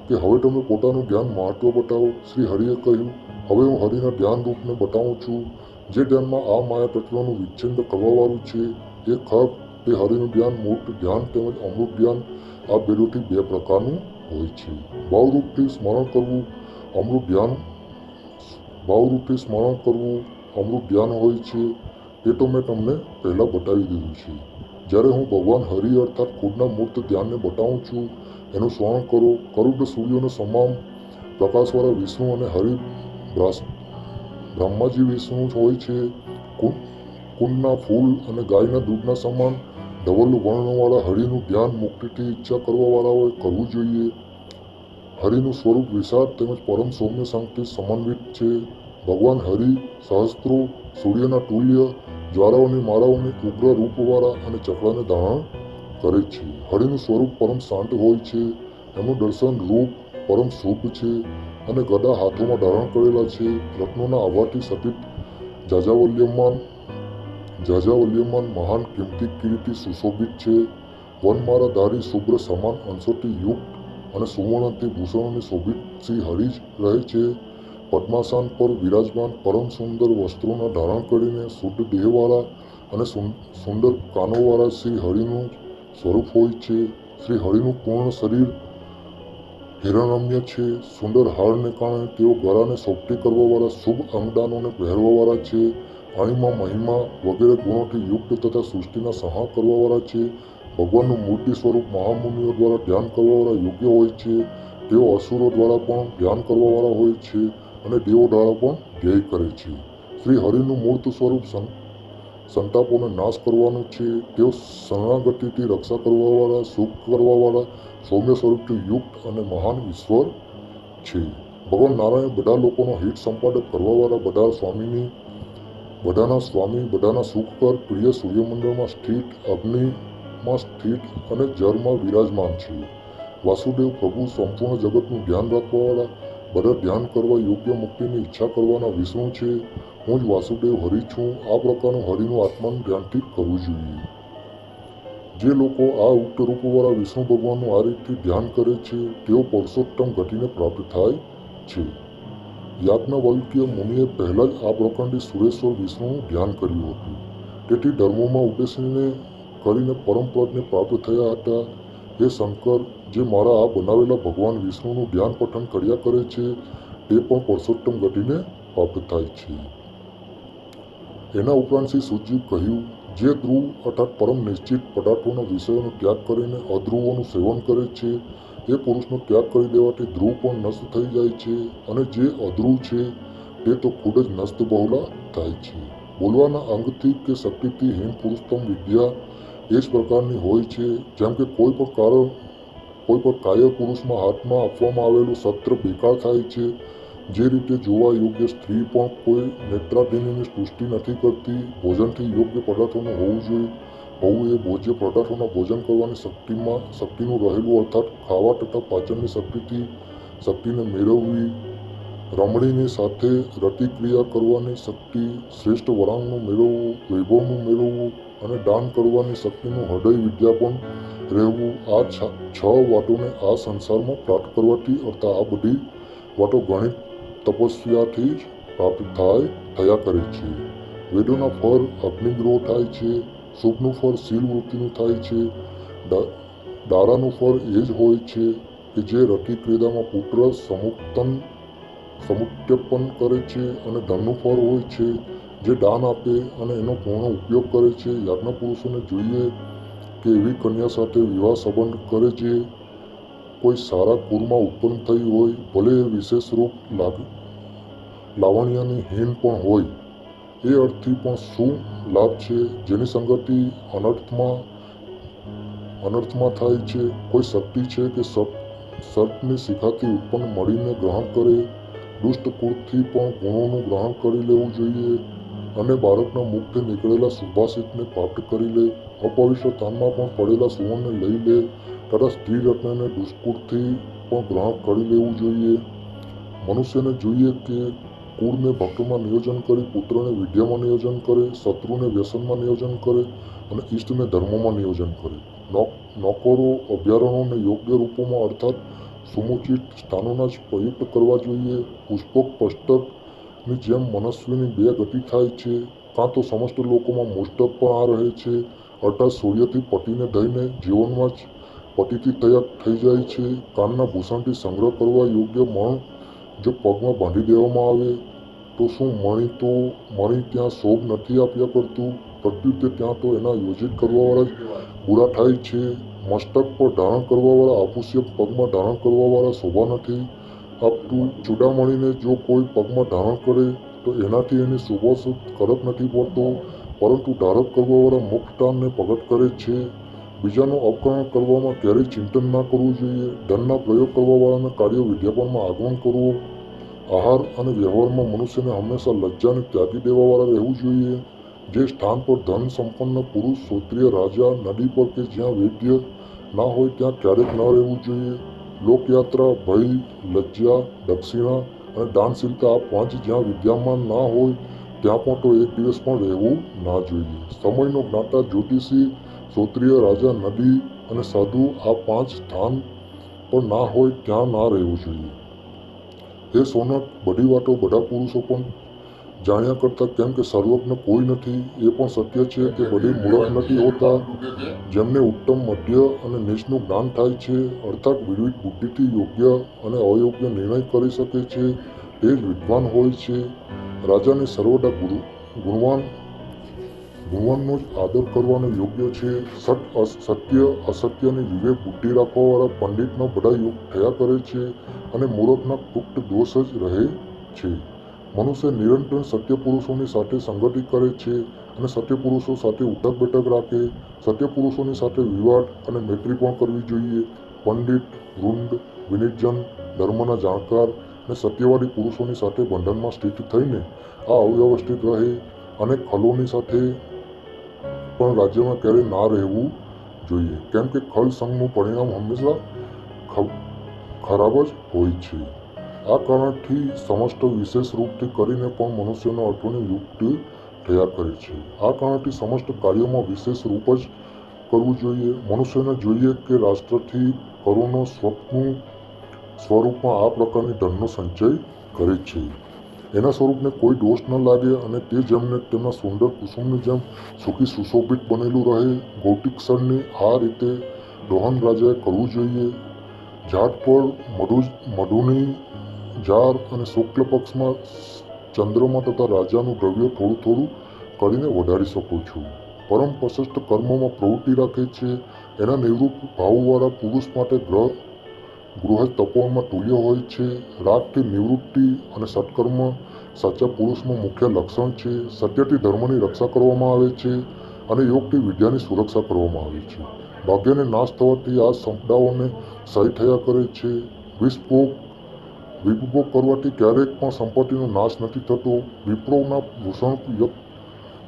કે હવે તમે પોતાનું ધ્યાન મહત્વ બતાવો. શ્રી હરિએ કહ્યું, હવે હું હરિના ધ્યાન રૂપને બતાવું છું. જે ધ્યાનમાં આ માયા તત્વનું વિચ્છિન્ન કરવાવાળું છે. એ ખગ, તે હરિનું ધ્યાન, મૂર્ત ધ્યાન તેમજ અમૃત ધ્યાન. આ ભેદોથી 2 પ્રકારનું હોય છે. ભાવરૂપથી સ્મરણ કરવું અમૃત ધ્યાન હોય છે. એ તો મેં તમને પહેલાં બતાવી દીધું છે. જ્યારે હું ભગવાન હરિ અર્થાત ખુદના મૂર્ત ધ્યાનને બતાવું છું, એનું સ્મરણ કરો. કરુડ સૂર્યના સમાન પ્રકાશવાળા વિષ્ણુ અને હરિ બ્રહ્માજી વિષ્ણુ હોય છે. કુંડના ફૂલ અને ગાયના દૂધના સમાન ધવલ વર્ણવાળા હરિનું ધ્યાન મુક્તિથી ઈચ્છા કરવાવાળાઓએ કરવું જોઈએ. હરિનું સ્વરૂપ વિશાળ તેમજ પરમ સૌમ્ય શાંતિ સમન્વિત છે. ભગવાન હરિ સહસ્ત્રો સૂર્યના તુલ્ય જ્વાળાઓની માળાઓની ઉગ્ર રૂપવાળા અને ચક્રને ધારણ કરે છે. હરિનું સ્વરૂપ પરમ શાંત હોય છે. એમનું દર્શન રૂપ પરમ શુભ છે અને ગદા હાથોમાં ધારણ કરેલા છે. રત્નોના આભાથી સટિત જાજાવલ્યમાન મહાન કિંમતી કિરીટી સુશોભિત છે. વનમાળાધારી શુભ્ર સમાન અંશોથી યુક્ત અને સુવર્ણથી ભૂષણોની શોભિત શ્રી હરિ જ રહે છે. પદ્માસન પર વિરાજમાન પરમ સુંદર વસ્ત્રોના ધારણ કરીને શુદ્ધ દેહવાળા અને સુંદર કાનોવાળા શ્રી હરિનું સ્વરૂપ હોય છે. શ્રી હરિનું પૂર્ણ શરીર હિરણ્મય છે. સુંદર હારને કારણે તેઓ ગળાને સોગઠી કરવાવાળા શુભ અંગદાનોને પહેરવાવાળા છે. અણિમા, મહિમા વગેરે ગુણોથી યુક્ત તથા સૃષ્ટિના સંહાર કરવાવાળા છે. ભગવાનનું મૂર્તિ સ્વરૂપ મહામુનિઓ દ્વારા ધ્યાન કરવાવાળા યોગ્ય હોય છે. તેઓ અસુરો દ્વારા પણ ધ્યાન કરવાવાળા હોય છે અને દેવો દ્વારા પણ ધ્યેય કરે છે. શ્રી હરિનું મૂર્ત સ્વરૂપ સંતાપોને નાશ કરવાનું છે. તેઓ શરણાગતિથી રક્ષા કરવાવાળા, સુખ કરવાવાળા, સૌમ્ય સ્વરૂપથી યુક્ત અને મહાન ઈશ્વર છે. ભગવાન નારાયણ બધા લોકોનો હિત સંપાદક કરવાવાળા, બધાના સ્વામી, બધાના સુખકર, પ્રિય, સૂર્યમંડળમાં સ્થિત, અગ્નિમાં સ્થિત અને જળમાં વિરાજમાન છે. વાસુદેવ પ્રભુ સંપૂર્ણ જગતનું ધ્યાન રાખવાવાળા, બધા ધ્યાન કરવા યોગ્ય મુક્તિની ઈચ્છા કરવાના વિષ્ણુ છે. હું જ વાસુદેવ હરિ છું. આ પ્રકારનું હરિનું આત્માનું ધ્યાનથી કરવું જોઈએ. જે લોકો આ ઉક્ત રૂપોવાળા વિષ્ણુ ભગવાનનું આ રીતથી ધ્યાન કરે છે તેઓ પુરુષોત્તમ ગતિને પ્રાપ્ત થાય છે. યાજ્ઞવલ્ક્ય મુનિએ પહેલા જ આ પ્રકારની સુરેશ્વર વિષ્ણુનું ધ્યાન કર્યું હતું. તેથી ધર્મોમાં ઉપદેશને કરીને પરમ પદને પ્રાપ્ત થયા હતા. હે શંકર, જે મારા આ બનાવેલા ભગવાન વિષ્ણુનું ધ્યાન પઠન કર્યા કરે છે તે પણ પુરુષોત્તમ ગતિને પ્રાપ્ત થાય છે. એના ઉપરાંત શ્રી સૂતજીએ કહ્યું, જે ધ્રુવ અર્થાત પરમ નિશ્ચિત પદાર્થોના વિષયોનો ત્યાગ કરીને અધ્રુવોનું સેવન કરે છે એ પુરુષનો ત્યાગ કરી દેવાથી ધ્રુવ પણ નષ્ટ થઈ જાય છે અને જે અધ્રુવ છે તે તો ખુદ જ નષ્ટ બહુલા થાય છે. બોલવાના અંગથી કે શક્તિથી હીન પુરુષોત્તમ વિદ્યા એ જ પ્રકારની હોય છે જેમ કે કોઈ પણ કાયર પુરુષમાં હાથમાં આપવામાં આવેલું શસ્ત્ર બેકાર થાય છે. જે રીતે જોવા યોગ્ય સ્ત્રી પણ કોઈ નેત્રાધીનીની પુષ્ટિ નથી કરતી. ભોજનથી યોગ્ય પદાર્થોનું હોવું એ ભોજ્ય પદાર્થોના ભોજન કરવાની શક્તિનું રહેલું અર્થાત ખાવા તથા પાચનની શક્તિને મેળવવી, રમણીની સાથે રતિક્રિયા કરવાની શક્તિ, શ્રેષ્ઠ વળાંકનું મેળવવું, વૈભવનું મેળવવું અને દાન કરવાની શક્તિનું હૃદય વિદ્યા પણ રહેવું, આ 6 વાતોને આ સંસારમાં પ્રાપ્ત કરવાથી અર્થાત આ બધી વાતો ગણિત તપસ્યાથી જ પ્રાપ્ત થયા કરે છે. વેદોના ફળ અગ્નિગ્રહ થાય છે. શુભનું ફળ શીલ વૃત્તિનું થાય છે. દારાનું ફળ એ જ હોય છે કે જે રતિક્રીડામાં પુત્ર સમુત્યપન કરે છે અને ધનનું ફળ હોય છે જે દાન આપે અને એનો પૂર્ણ ઉપયોગ કરે છે. યાજ્ઞ પુરુષોને જોઈએ કે એવી કન્યા સાથે વિવાહ સંબંધ કરે જે કોઈ સારા કુળમાં ઉત્પન્ન થઈ હોય, ભલે એ વિશેષ રૂપ લાવણ્યની હીન પણ હોય. એ અર્થથી પણ શું લાભ છે જેની સંગતિ અનર્થમાં થાય છે. કોઈ શક્તિ છે કે સર્પની શિખાથી ઉત્પન્ન મળીને ગ્રહણ કરે. દુષ્ટ કુળથી પણ ગુણોનું ગ્રહણ કરી લેવું જોઈએ અને બાળકના મુખથી નીકળેલા સુભાષિતને પ્રાપ્ત કરી લે. અપવિત્ર સ્થાનમાં પણ પડેલા સુવર્ણને લઈ લે તથા સ્ત્રી રત્નને દુષ્કુળથી પણ ગ્રહણ કરી લેવું જોઈએ. મનુષ્યને જોઈએ કે કુળને ભક્તમાં નિયોજન કરી, પુત્રને વિદ્યામાં નિયોજન કરે, શત્રુને વ્યસનમાં નિયોજન કરે અને ઇષ્ટને ધર્મમાં નિયોજન કરે. નોકરો અભયારણ્યોને યોગ્ય રૂપોમાં અર્થાત સમુચિત સ્થાનોના જ પ્રયુક્ત કરવા જોઈએ. પુષ્પક પષ્ટકની જેમ મનસ્વીની 2 ગતિ થાય છે. કાં તો સમસ્ત લોકોમાં મોસ્ટક પણ આ રહે છે અર્થાત સૂર્યથી પતિને દઈને જીવનમાં જ પતિથી તૈયાર થઈ જાય છે. કાનના ભૂષણથી સંગ્રહ કરવા યોગ્ય મણ જો પગમાં બાંધી દેવામાં આવે તો શું મણી ત્યાં શોભ નથી આપ્યા કરતું? પ્રત્યુતે ત્યાં તો એના યોજિત કરવાવાળા જ પૂરા થાય છે. મસ્તક પર ધારણ કરવાવાળા આભૂષ્ય પગમાં ધારણ કરવાવાળા શોભા નથી આપતું. ચૂડામણીને જો કોઈ પગમાં ધારણ કરે તો એનાથી એની શોભા ફરક નથી પડતો, પરંતુ ધારક કરવાવાળા મુખટાનને પ્રગટ કરે છે. બીજાનું અપકરણ કરવામાં ક્યારેય ચિંતન ના કરવું જોઈએ. ધનના પ્રયોગ કરવાવાળાના કાર્ય વિદ્યાપનમાં આગમન કરવું. આહાર અને વ્યવહારમાં મનુષ્યને હંમેશા લજ્જાને ત્યાગી દેવાવાળા રહેવું જોઈએ. જે સ્થાન પર ધન સંપન્ન પુરુષ, ક્ષત્રિય, રાજા, નદી પર કે જ્યાં વૈદ્ય ના હોય ત્યાં ક્યારેક ન રહેવું જોઈએ. લોકયાત્રા, ભય, લજ્જા, દક્ષિણા અને દાનશીલતા આ 5 જ્યાં વિદ્યામાન ના હોય ત્યાં પણ તો એક દિવસ પણ રહેવું ના જોઈએ. સમયનો જ્ઞાતા, જ્યોતિષી, ક્ષત્રિય, રાજા, નદી અને સાધુ આ 5 સ્થાન પર ના હોય ત્યાં ના રહેવું જોઈએ. હે સોનક, બધી વાતો બધા પુરુષો પણ જાણ્યા કરતા કેમ કે સર્વજ્ઞ કોઈ નથી. એ પણ સત્ય છે કે બધી મૂર્ખ નથી હોતા. જેમને ઉત્તમ, મધ્ય અને નીચનું જ્ઞાન થાય છે અર્થાત વિવિધ બુદ્ધિથી યોગ્ય અને અયોગ્ય નિર્ણય કરી શકે છે તે જ વિદ્વાન હોય છે. રાજાને સર્વદા ગુણવાનનો જ આદર કરવાનો યોગ્ય છે. સત્ય અસત્યની વિવેક બુદ્ધિ રાખવાવાળા પંડિતનો બધા યોગ થયા કરે છે અને મૂર્ખના ગુપ્ત દોષ જ રહે છે. મનુષ્ય નિરંતર સત્ય પુરુષોની સાથે સંગતિ કરે છે અને સત્ય પુરુષો સાથે ઉઠક બેઠક રાખે. સત્ય પુરુષોની સાથે વિવાદ અને મૈત્રી પણ કરવી જોઈએ. પંડિત, વૃંદ, વિનિતજન, ધર્મના જાણકાર અને સત્યવાદી પુરુષોની સાથે બંધનમાં સ્થિત થઈને આ અવ્યવસ્થિત રહે. અને ખલોની સાથે પણ રાજ્યમાં ક્યારેય ના રહેવું જોઈએ કેમ કે ખલ સંઘનું પરિણામ હંમેશા ખરાબ જ હોય છે. આ કારણથી સમસ્ત વિશેષ રૂપથી કરીને પણ મનુષ્યના અર્થોને યુક્ત થયા કરે છે. આ કારણથી સમસ્ત કાર્યોમાં વિશેષ રૂપ જ કરવું જોઈએ. મનુષ્યને જોઈએ કે રાષ્ટ્રથી કરોનો સ્વરૂપમાં આ પ્રકારની ધનનો સંચય કરે છે. એના સ્વરૂપને કોઈ દોષ ન લાગે અને તે જેમને તેમના સુંદર કુસુમની જેમ સુખી સુશોભિત બનેલું રહે. ગૌટિક્ષણની આ રીતે રોહન રાજાએ કરવું જોઈએ. ઝાડ પર મધુની જાર અને શુક્લ પક્ષમાં ચંદ્રમાં તથા રાજાનું દ્રવ્ય થોડું થોડું કરીને વધારી શકો છો. પરમ પ્રશસ્ત કર્મોમાં પ્રવૃત્તિ રાખે છે. એના નિવૃત્ત ભાવવાળા પુરુષ માટે ગૃહ તપોવનમાં તુલ્ય હોય છે. રાગથી નિવૃત્તિ અને સત્કર્મ સાચા પુરુષનું મુખ્ય લક્ષણ છે. સત્યથી ધર્મની રક્ષા કરવામાં આવે છે અને યોગથી વિદ્યાની સુરક્ષા કરવામાં આવે છે. ભાગ્યને નાશ થવાથી આ સંપદાઓને ક્ષય થયા કરે છે. વિપભોગ કરવાથી ક્યારેક પણ સંપત્તિનો નાશ નથી થતો. વિપ્રોના ભૂષણ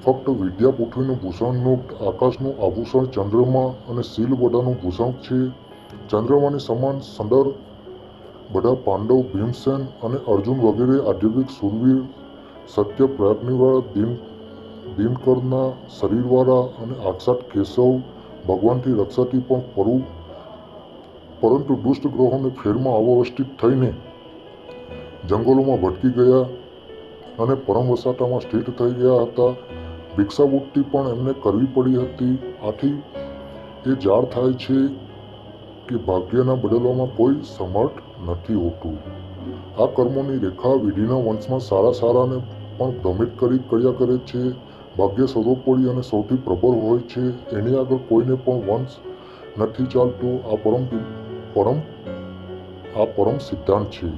ફક્ત વિદ્યા પૃથ્વીનું ભૂષણનું આકાશનું આભૂષણ ચંદ્રમા અને શીલ બધાનું ભૂષણ છે. ચંદ્રમાની સમાન સંદર બધા પાંડવ, ભીમસેન અને અર્જુન વગેરે આધ્યાત્મિક શૂરવીર, સત્ય પ્રયત્નીવાળા, દિનકરના શરીરવાળા અને સાક્ષાત કેશવ ભગવાનથી રક્ષાથી પણ પરંતુ દુષ્ટ ગ્રહોને ફેરમાં અવ્યવસ્થિત થઈને જંગલોમાં ભટકી ગયા અને પરમ વસાતામાં સ્થિત થઈ ગયા હતા. ભિક્ષાવૃત્તિ પણ એમને કરવી પડી હતી. આથી એ જાણ થાય છે કે ભાગ્યના બદલવામાં કોઈ સમર્થ નથી હોતું. આ કર્મોની રેખા વિધિના વંશમાં સારાને પણ ભ્રમિત કર્યા કરે છે. ભાગ્ય સર્વોપરી અને સૌથી પ્રબળ હોય છે. એની આગળ કોઈને પણ વંશ નથી ચાલતો. આ પરમ સિદ્ધાંત છે.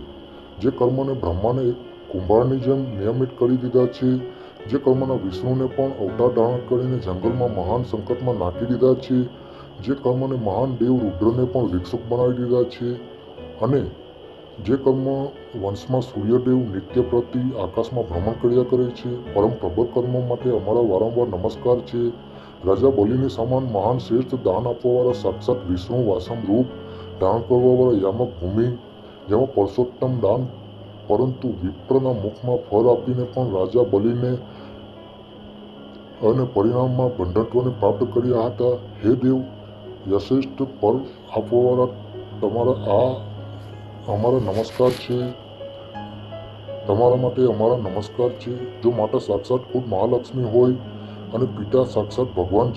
જે કર્મને બ્રહ્માને એક કુંભારની જેમ નિયમિત કરી દીધા છે, જે કર્મના વિષ્ણુને પણ અવતાર ધારણ કરીને જંગલમાં મહાન સંકટમાં નાખી દીધા છે, જે કર્મને મહાન દેવ રુદ્રને પણ ભિક્ષુક બનાવી દીધા છે, અને જે કર્મ વંશમાં સૂર્યદેવ નિત્ય પ્રતિ આકાશમાં ભ્રમણ કર્યા કરે છે. પરમ પ્રબળ કર્મો માટે અમારા વારંવાર નમસ્કાર છે. રાજા બલિની સમાન મહાન શ્રેષ્ઠ દાન આપવાવાળા સાક્ષાત વિષ્ણુ વાસમ રૂપ ધારણ કરવાવાળા યામક ભૂમિ, જેમાં પુરુષોત્તમ દાન પરંતુ વિપ્રના મુખમાં ફળ આપીને પણ રાજા બલિને અને પરિણામમાં બંધત્વને પ્રાપ્ત કર્યા હતા. હે દેવ, યશેષ્ઠ ફળ આપવાવાળા અમારા નમસ્કાર છે. તમારા માટે અમારા નમસ્કાર છે. જો માતા સાક્ષાત ખુદ મહાલક્ષ્મી હોય અને પિતા સાક્ષાત ભગવાન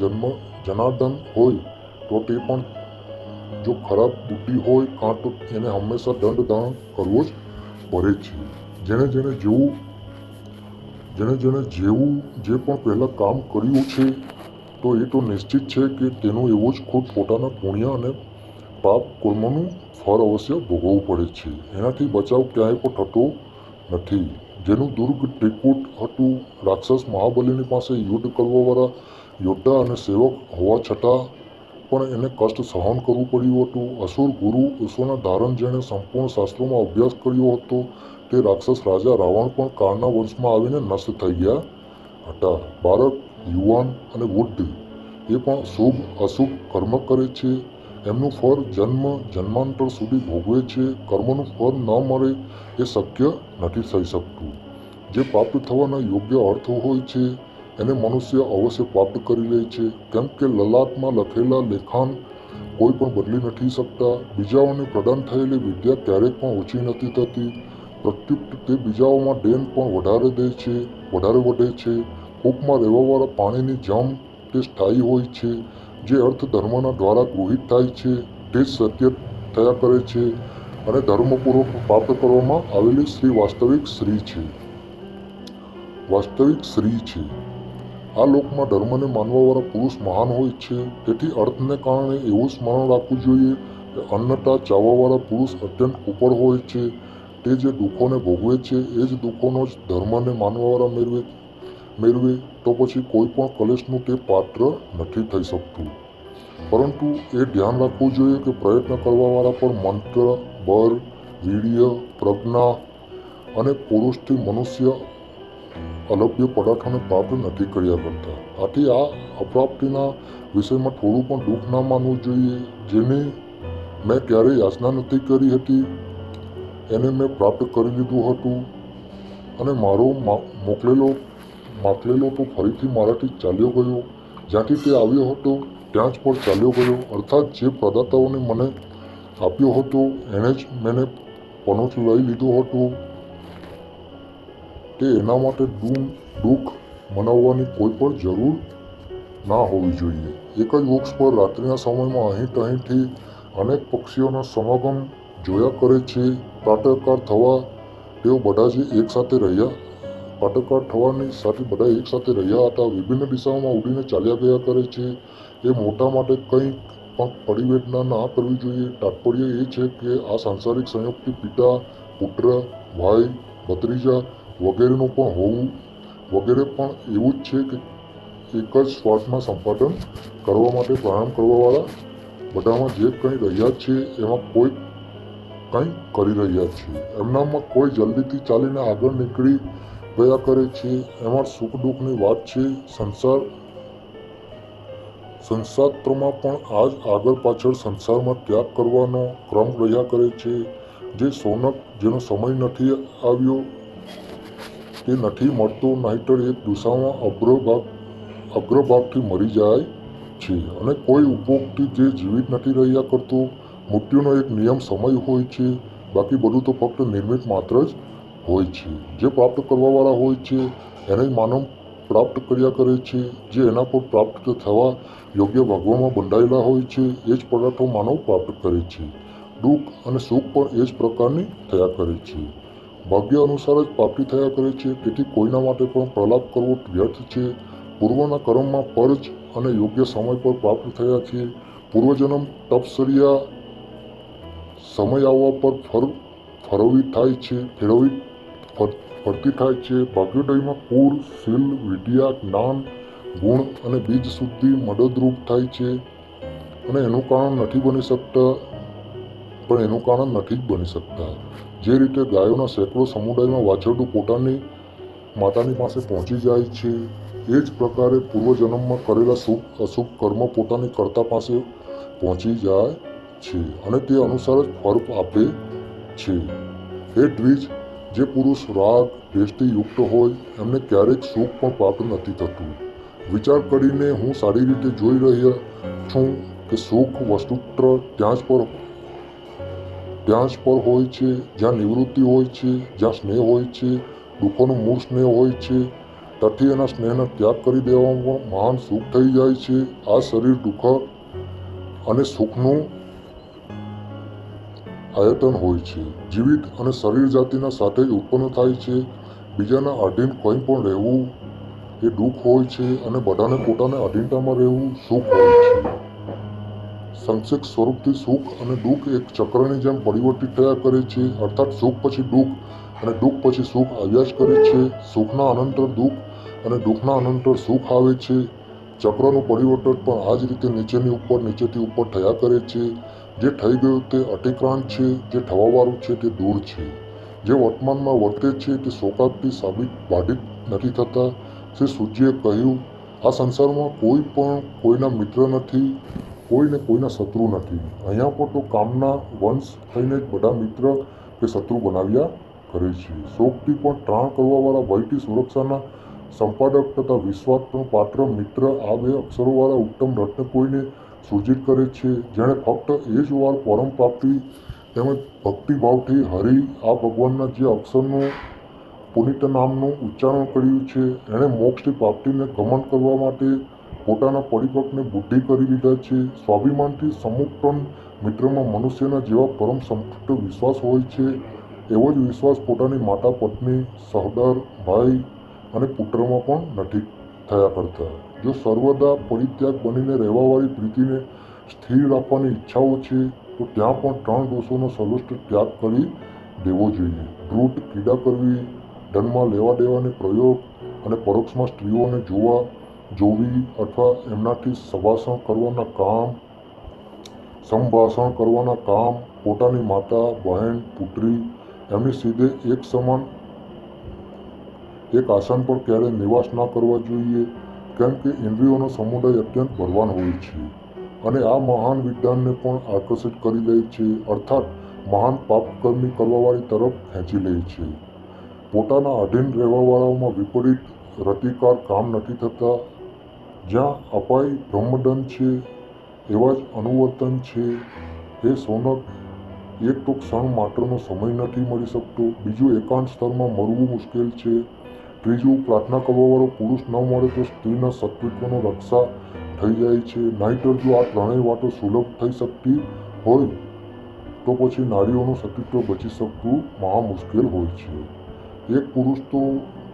જનાર્દન હોય તો તે પણ જો ખરાબ બુદ્ધિ હોય કાં તો એને હંમેશા દંડ ધારણ કરવો જ પડે છે. જેણે જેવું જે પણ પહેલાં કામ કર્યું છે તો એ તો નિશ્ચિત છે કે તેનું એવું જ ખુદ પોતાના પુણ્ય અને પાપ કર્મનું ફળ અવશ્ય ભોગવવું પડે છે. એનાથી બચાવ ક્યાંય પણ થતો નથી. જેનું દુર્ગ ત્રિકૂટ હતું, રાક્ષસ મહાબલીની પાસે યુદ્ધ કરવાવાળા યોદ્ધા અને સેવક હોવા છતાં પણ એને કષ્ટ સહન કરવું પડ્યું હતું. અસુર ગુરુ ઈશ્વરના ધારણ જેણે સંપૂર્ણ શાસ્ત્રોમાં અભ્યાસ કર્યો હતો તે રાક્ષસ રાજા રાવણ પણ કાળના વંશમાં આવીને નષ્ટ થઈ ગયા હતા. બાળક, યુવાન અને વૃદ્ધ એ પણ શુભ અશુભ કર્મ કરે છે. એમનું ફળ જન્માંતર સુધી ભોગવે છે. કર્મનું ફળ ન મળે એ શક્ય નથી થઈ શકતું. જે પ્રાપ્ત થવાના યોગ્ય અર્થ હોય છે એને મનુષ્ય અવશ્ય પ્રાપ્ત કરી લે છે, કેમ કે લલાટમાં લખેલા લેખાન કોઈ પણ બદલી નથી શકતા. બીજાઓને પ્રદાન થયેલી વિદ્યા ક્યારેક પણ ઓછી નથી થતી. પ્રત્યુત તે બીજાઓમાં ડેન પણ વધારે વધે છે. કૂપમાં રહેવાવાળા પાણીની જેમ તે સ્થાયી હોય છે. જે અર્થ ધર્મના દ્વારા ગૃહિત થાય છે તે જ સત્ય થયા કરે છે અને ધર્મપૂર્વક પ્રાપ્ત કરવામાં આવેલી શ્રી વાસ્તવિક શ્રી છે. આ લોકમાં ધર્મને માનવાવાળા પુરુષ મહાન હોય છે. તેથી અર્થને કારણે એવું સ્મરણ રાખવું જોઈએ કે અન્નતા ચાવવાવાળા પુરુષ અત્યંત કુપળ હોય છે. તે જે દુઃખોને ભોગવે છે એ જ દુઃખોનો જ ધર્મને માનવાવાળા મેળવે તો પછી કોઈ પણ કલેશનું તે પાત્ર નથી થઈ શકતું. પરંતુ એ ધ્યાન રાખવું જોઈએ કે પ્રયત્ન કરવાવાળા પણ મંત્ર, બળ, વીર્ય, પ્રજ્ઞા અને પુરુષથી મનુષ્ય અલભ્ય પદાર્થોને પ્રાપ્ત નથી કર્યા કરતા. આથી આ અપ્રાપ્તિના વિષયમાં થોડું પણ દુઃખ ના માનવું જોઈએ. જેની મેં ક્યારેય યાચના નથી કરી હતી એને મેં પ્રાપ્ત કરી લીધું હતું અને મારો મોકલેલો તો ફરીથી મારાથી ચાલ્યો ગયો. જ્યાંથી તે આવ્યો હતો ત્યાં જ પર ચાલ્યો ગયો. અર્થાત જે પ્રદાતાઓને મને આપ્યો હતો એણે જ મને પનોત લઈ લીધો હતો. તે એના માટે દુઃખ મનાવવાની કોઈ પણ જરૂર ના હોવી જોઈએ. એક જ વૃક્ષ પર રાત્રિના સમયમાં અહીં તહીંથી અનેક પક્ષીઓનો સમાગમ જોયા કરે છે. પ્રાતઃકાળ થવા તેઓ બધા જ એકસાથે રહ્યા. પ્રાતઃકાળ થવાની સાથે બધા એકસાથે રહ્યા હતા. વિભિન્ન દિશાઓમાં ઉડીને ચાલ્યા ગયા કરે છે. એ મોટા માટે કંઈ પણ પરિવેદના ના કરવી જોઈએ. તાત્પર્ય એ છે કે આ સાંસારિક સંયોગથી પિતા, પુત્ર, ભાઈ, ભત્રીજા વગેરેનું પણ હોવું વગેરે પણ એવું જ છે કે એક જ સ્વાર્થમાં સંપાદન કરવા માટે પ્રાણાયામ કરવાવાળા બધામાં જે કંઈ રહ્યા છે એમાં કોઈ કંઈ કરી રહ્યા છે. એમનામાં કોઈ જલ્દીથી ચાલીને આગળ નીકળી ગયા કરે છે. એમાં સુખ દુઃખની વાત છે. સંસાત્રમાં પણ આ જ આગળ પાછળ સંસારમાં ત્યાગ કરવાનો ક્રમ રહ્યા કરે છે. જે સોનક જેનો સમય નથી આવ્યો તે નથી મળતો, નહીંતર એક દિશામાં અગ્રભાગથી મરી જાય છે. અને કોઈ ઉપભોગથી જે જીવિત નથી રહ્યા કરતો. મૃત્યુનો એક નિયમ સમય હોય છે. બાકી બધું તો ફક્ત નિર્મિત માત્ર જ હોય છે. જે પ્રાપ્ત કરવાવાળા હોય છે એને જ માનવ પ્રાપ્ત કર્યા કરે છે. જે એના પર પ્રાપ્ત થવા યોગ્ય ભાગવામાં બંધાયેલા હોય છે એ જ પદાર્થો માનવ પ્રાપ્ત કરે છે. દુઃખ અને સુખ પણ એ જ પ્રકારની થયા કરે છે. ભાગ્ય અનુસાર જ પ્રાપ્તિ થયા કરે છે. તેથી કોઈના માટે પણ પ્રલાપ કરવો વ્યર્થ છે. પૂર્વના કર્મમાં ફરજ અને યોગ્ય સમય પર પ્રાપ્ત થયા છે. પૂર્વજન્મ તપશ્ચર્યા સમય આવવા પર ફરતી થાય છે. ભાગ્યોદયમાં કુળ, શીલ, વિદ્યા, જ્ઞાન, ગુણ અને બીજ શુદ્ધિ મદદરૂપ થાય છે. અને એનું કારણ નથી બની શકતા. જે રીતે ગાયોના સેંકડો સમુદાયમાં વાછરડું પોતાની માતાની પાસે પહોંચી જાય છે એ જ પ્રકારે પૂર્વજન્મમાં કરેલા શુભ અશુભ કર્મ પોતાની કર્તા પાસે પહોંચી જાય છે અને તે અનુસાર જ ફળ આપે છે. હે દ્વિજ, જે પુરુષ રાગ દ્વેષથી યુક્ત હોય એમને ક્યારેક સુખ પણ પ્રાપ્ત નથી થતું. વિચાર કરીને હું સારી રીતે જોઈ રહ્યા છું કે સુખ વસ્તુતઃ ત્યાં જ પર હોય છે જ્યાં નિવૃત્તિ હોય છે, જ્યાં સ્નેહ હોય છે. દુઃખોનું મૂળ સ્નેહ હોય છે. તેથી એના સ્નેહનો ત્યાગ કરી દેવામાં મહાન સુખ થઈ જાય છે. આ શરીર દુઃખ અને સુખનું આયતન હોય છે. જીવિત અને શરીર જાતિના સાથે જ ઉત્પન્ન થાય છે. બીજાના અધીન કંઈ પણ રહેવું એ દુઃખ હોય છે અને બધાને પોતાના અધીનતામાં રહેવું સુખ હોય છે. સંક્ષેપ સ્વરૂપથી સુખ અને દુઃખ એક ચક્રની જેમ પરિવર્તિત થયા કરે છે. અર્થાત સુખ પછી દુઃખ અને દુઃખ પછી સુખ આવ્યા જ કરે છે. સુખના અનંતર દુઃખ અને દુઃખના અનંતર સુખ આવે છે. ચક્રનું પરિવર્તન પણ આ જ રીતે નીચેથી ઉપર થયા કરે છે. જે થઈ ગયું તે અતિક્રાંત છે. જે થવાવાળું છે તે દૂર છે. જે વર્તમાનમાં વર્તે છે તે શોકાદથી બાધિત નથી થતા. શ્રી સૂચિએ કહ્યું, આ સંસારમાં કોઈ પણ કોઈના મિત્ર નથી, કોઈને કોઈના શત્રુ નથી. અહીંયા પર તો કામના વંશ થઈને જ બધા મિત્ર કે શત્રુ બનાવ્યા કરે છે. શોકથી પણ ત્રાણ કરવાવાળા, ભયથી સુરક્ષાના સંપાદક તથા વિશ્વાસનો પાત્ર મિત્ર આ બે અક્ષરોવાળા ઉત્તમ રત્ન કોઈને સૂચિત કરે છે. જેણે ફક્ત એ જ વાર પરમ પ્રાપ્તિ તેમજ ભક્તિભાવથી હરિ આ ભગવાનના જે અક્ષરનું પુનિત નામનું ઉચ્ચારણ કર્યું છે એણે મોક્ષની પ્રાપ્તિને ગમન કરવા માટે પોતાના પરિપક્વને બુદ્ધિ કરી લીધા છે. સ્વાભિમાનથી સમુપન્ન મિત્રમાં મનુષ્યના જેવા પરમ સંતુષ્ટ વિશ્વાસ હોય છે એવો જ વિશ્વાસ પોતાની માતા, પત્ની, સહોદર, ભાઈ અને પુત્રમાં પણ નથી થયા કરતા. જો સર્વદા પરિત્યાગ બનીને રહેવાવાળી પ્રીતિને સ્થિર રાખવાની ઈચ્છાઓ છે તો ત્યાં પણ 3 દોષોનો સર્વસ્વ ત્યાગ કરી દેવો જોઈએ. ધૂર્ત, પીડા કરવી, ધનમાં લેવા દેવાને પ્રયોગ અને પરોક્ષમાં સ્ત્રીઓને જોવી અથવા એમનાથી સંભાષણ કરવાના કામ, પોતાની માતા, બહેન, પુત્રી એમની સીધે એક આસન પર ક્યારેય નિવાસ ના કરવા જોઈએ. કેમ કે ઇન્દ્રિયોનો સમુદાય અત્યંત બળવાન હોય છે અને આ મહાન વિદ્વાનને પણ આકર્ષિત કરી લે છે. અર્થાત મહાન પાપકર્મી કરવાવાળી તરફ ખેંચી લે છે. પોતાના અધીન રહેવાવાળાઓમાં વિપરીત રતિકાર કામ નથી થતા. જ્યાં અપાય બ્રહ્મદંડ છે એવા જ અનુવર્તન છે. હે સોનક, એક તો ક્ષણ માત્રનો સમય નથી મળી શકતો. બીજું, એકાંત સ્થળમાં મળવું મુશ્કેલ છે. ત્રીજું, પ્રાર્થના કરવાવાળો પુરુષ ન મળે તો સ્ત્રીના સત્વત્વનો રક્ષા થઈ જાય છે. નહીંતર જો આ ત્રણેય વાતો સુલભ થઈ શકતી હોય તો પછી નારીઓનું સતીત્વ બચી શકતું મહા મુશ્કેલ હોય છે. એક પુરુષ તો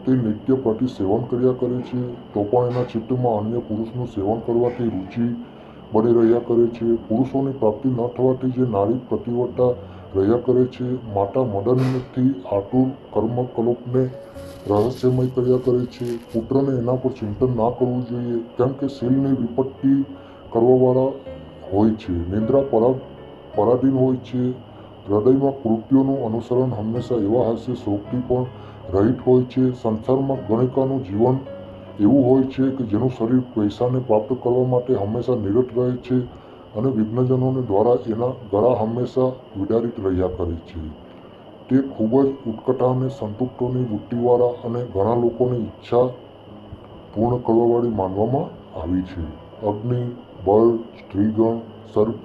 તે નિત્ય પ્રતિ સેવન કર્યા કરે છે, તો પણ એના ચિત્તમાં અન્ય પુરુષનું સેવન કરવાથી રુચિ બની રહ્યા કરે છે. પુરુષોની પ્રાપ્તિ ન થવાથી જે નારી પ્રતિવર્તા રહ્યા કરે છે, માતા મદનથી આતુર કર્મકલ્પને રહસ્યમય કર્યા કરે છે. પુત્રને એના પર ચિંતન ના કરવું જોઈએ, કેમ કે શીલની વિપત્તિ કરવાવાળા હોય છે, નિંદ્રા પરાધીન હોય છે. હૃદયમાં કૃત્યોનું અનુસરણ હંમેશા એવા હાસ્ય શોકથી પણ રહિત હોય છે. સંસારમાં ગણિકાનું જીવન એવું હોય છે કે જેનું શરીર પૈસાને પ્રાપ્ત કરવા માટે હંમેશા નિરત રહે છે અને વિઘ્નજનોને દ્વારા એના ગળા હંમેશા વિદારિત રહ્યા કરે છે. તે ખૂબ જ ઉત્કંઠા અને સંતુષ્ટોની વૃત્તિવાળા અને ઘણા લોકોની ઈચ્છા પૂર્ણ કરવાવાળી માનવામાં આવી છે. અગ્નિ, બળ, સ્ત્રીગણ, સર્પ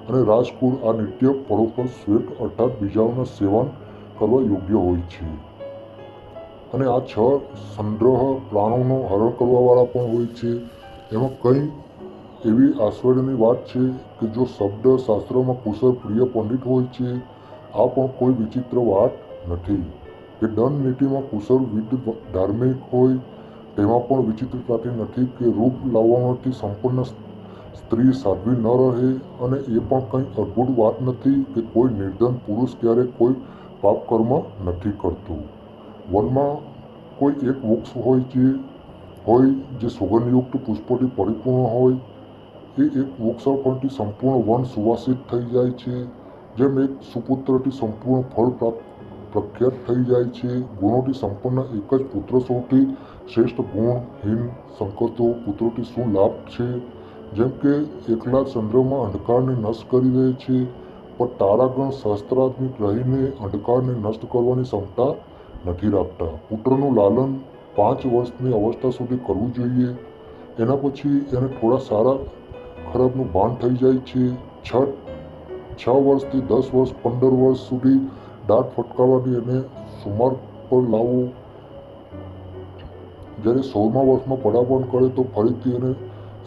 અને રાજકુળ આ નિત્ય પરોપર શ્વેત અર્થાત બીજાઓના સેવન કરવા યોગ્ય હોય છે. અને આ 6 સંગ્રહ પ્રાણોનો હરણ કરવાવાળા પણ હોય છે. એમાં કંઈ એવી આશ્ચર્યની વાત છે કે જો શબ્દ શાસ્ત્રમાં કુશળ પ્રિય પંડિત હોય છે, આ પણ કોઈ વિચિત્ર વાત નથી. કે દંડ નીતિમાં કુશળ વિદ્ધ ધાર્મિક હોય, તેમાં પણ વિચિત્રતાથી નથી. કે રૂપ લાવણ્યથી સંપન્ન સ્ત્રી સાધ્વી ન રહે, અને એ પણ કંઈ અદ્ભુત વાત નથી કે કોઈ નિર્ધન પુરુષ ક્યારેય કોઈ પાપ કર્મ નથી કરતું. વનમાં કોઈ એક વૃક્ષ હોય જે સુગંધયુક્ત પુષ્પોથી પરિપૂર્ણ હોય. એ એક વૃક્ષ પરથી સંપૂર્ણ વન સુવાસિત થઈ જાય છે. જેમ એક સુપુત્રથી સંપૂર્ણ ફળ પ્રખ્યાત થઈ જાય છે. ગુણોથી સંપન્ન એક જ પુત્ર સૌથી શ્રેષ્ઠ. ગુણહીન સંકતો પુત્રોથી શું લાભ છે? જેમ કે એકલા ચંદ્રમાં અંધકારને નષ્ટ કરી દે છે, પણ તારાગણ સહસ્ત્રાત્મિક રહીને અંધકારને નષ્ટ કરવાની ક્ષમતા નથી રાખતા. પુત્રનું લાલન 5 વર્ષની અવસ્થા સુધી કરવું જોઈએ. એના પછી એને થોડા સારા ખરાબનું ભાન થઈ જાય છે. 6 વર્ષથી 10 વર્ષ 15 વર્ષ સુધી દાંત ફટકારવાથી એને સુમાર પર લાવવો. જ્યારે 16મા વર્ષમાં પદાર્પણ કરે તો ફરીથી એને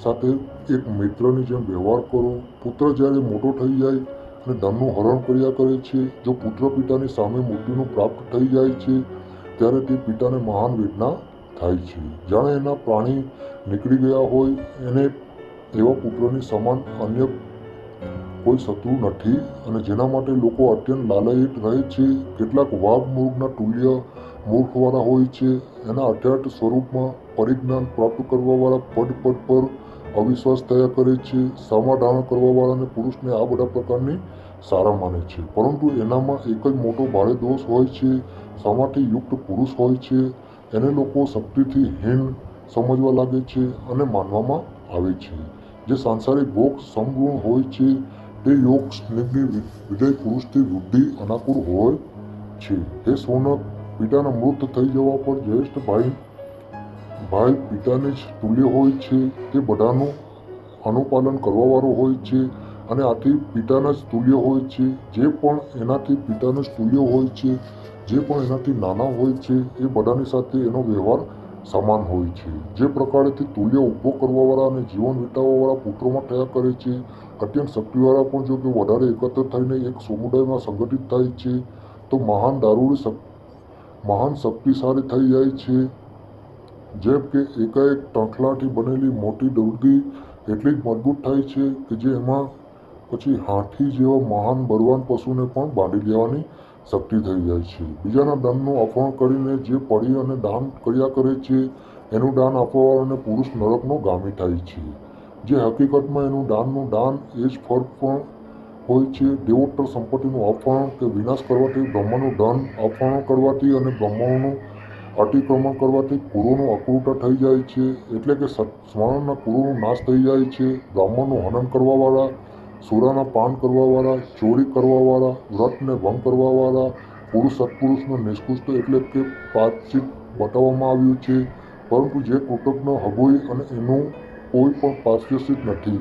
સાથે એક મિત્રની જેમ વ્યવહાર કરો. પુત્ર જ્યારે મોટો થઈ જાય અને ધનનું હરણ કર્યા કરે છે, જો પુત્ર પિતાની સામે મૃત્યુનું પ્રાપ્ત થઈ જાય છે, ત્યારે તે પિતાને મહાન વેદના થાય છે. જાણે એના પ્રાણી નીકળી ગયા હોય. એને એવા પુત્રની સમાન અન્ય કોઈ શત્રુ નથી, અને જેના માટે લોકો અત્યંત લાલાયિત રહે છે. કેટલાક વાઘ મૃગના તુલ્ય મૂર્ખવાળા હોય છે. એના અધ્યાત્મ સ્વરૂપમાં પરિજ્ઞાન પ્રાપ્ત કરવાવાળા પદ પર અવિશ્વાસ થયા કરે છે. સમાધાન કરવાવાળાને પુરુષને આ બધા પ્રકારની સારા માને છે, પરંતુ એનામાં એક જ મોટો ભારે દોષ હોય છે. સમાથી યુક્ત પુરુષ હોય છે, એને લોકો શક્તિથી હીન સમજવા લાગે છે અને માનવામાં આવે છે. જે સાંસારિક ભોગ સમગુણ હોય છે, તે યોગ સ્નિગ્ધ વિજય પુરુષથી વૃદ્ધિ અનાકૂળ હોય છે. હે સોનક, પિતાના મૃત થઈ જવા પર જ્યેષ્ઠ ભાઈ પિતાને જ તુલ્ય હોય છે. તે બધાનું અનુપાલન કરવાવાળો હોય છે અને આથી પિતાના જ તુલ્ય હોય છે. જે પણ એનાથી પિતાના જ તુલ્ય હોય છે, જે પણ એનાથી નાના હોય છે, એ બધાની સાથે એનો વ્યવહાર સમાન હોય છે. જે પ્રકારેથી તુલ્ય ઊભો કરવાવાળા અને જીવન વિતાવવાવાળા પુત્રોમાં થયા કરે છે, અત્યંત શક્તિવાળા પણ જો કે વધારે એકત્ર થઈને એક સમુદાયમાં સંગઠિત થાય છે, તો મહાન શક્તિશાળી થઈ જાય છે. જેમ કે એકાએક ટંકલાથી બનેલી મોટી દુર્ગી એટલી જ મજબૂત થાય છે કે જે એમાં પછી હાથી જેવા મહાન બળવાન પશુને પણ બાંધી લેવાની શક્તિ થઈ જાય છે. બીજાના દાનનું અપહરણ કરીને જે પડી અને દાન કર્યા કરે છે, એનું દાન આપવાવાળાને પુરુષ નરકનો ગામી થાય છે. જે હકીકતમાં એનું દાન એ જ ફળ પણ હોય છે. દેવોત્તર સંપત્તિનું અપહરણ કે વિનાશ કરવાથી બ્રહ્મનું ધન અપહરણ કરવાથી અને બ્રહ્મનું અતિક્રમણ કરવાથી કુળોનું અકૃતા થઈ જાય છે. એટલે કે સ્મરણના કુળોનો નાશ થઈ જાય છે. બ્રાહ્મણનું હનન કરવાવાળા, સુરાના પાન કરવાવાળા, ચોરી કરવાવાળા, વ્રતને ભંગ કરવાવાળા પુરુષ સત્પુરુષને નિષ્કૃષ્ટ એટલે કે પાર્થિવ બતાવવામાં આવ્યું છે. પરંતુ જે કૃતજ્ઞ હગોઈ અને એનું કોઈ પણ પ્રાયશ્ચિત નથી,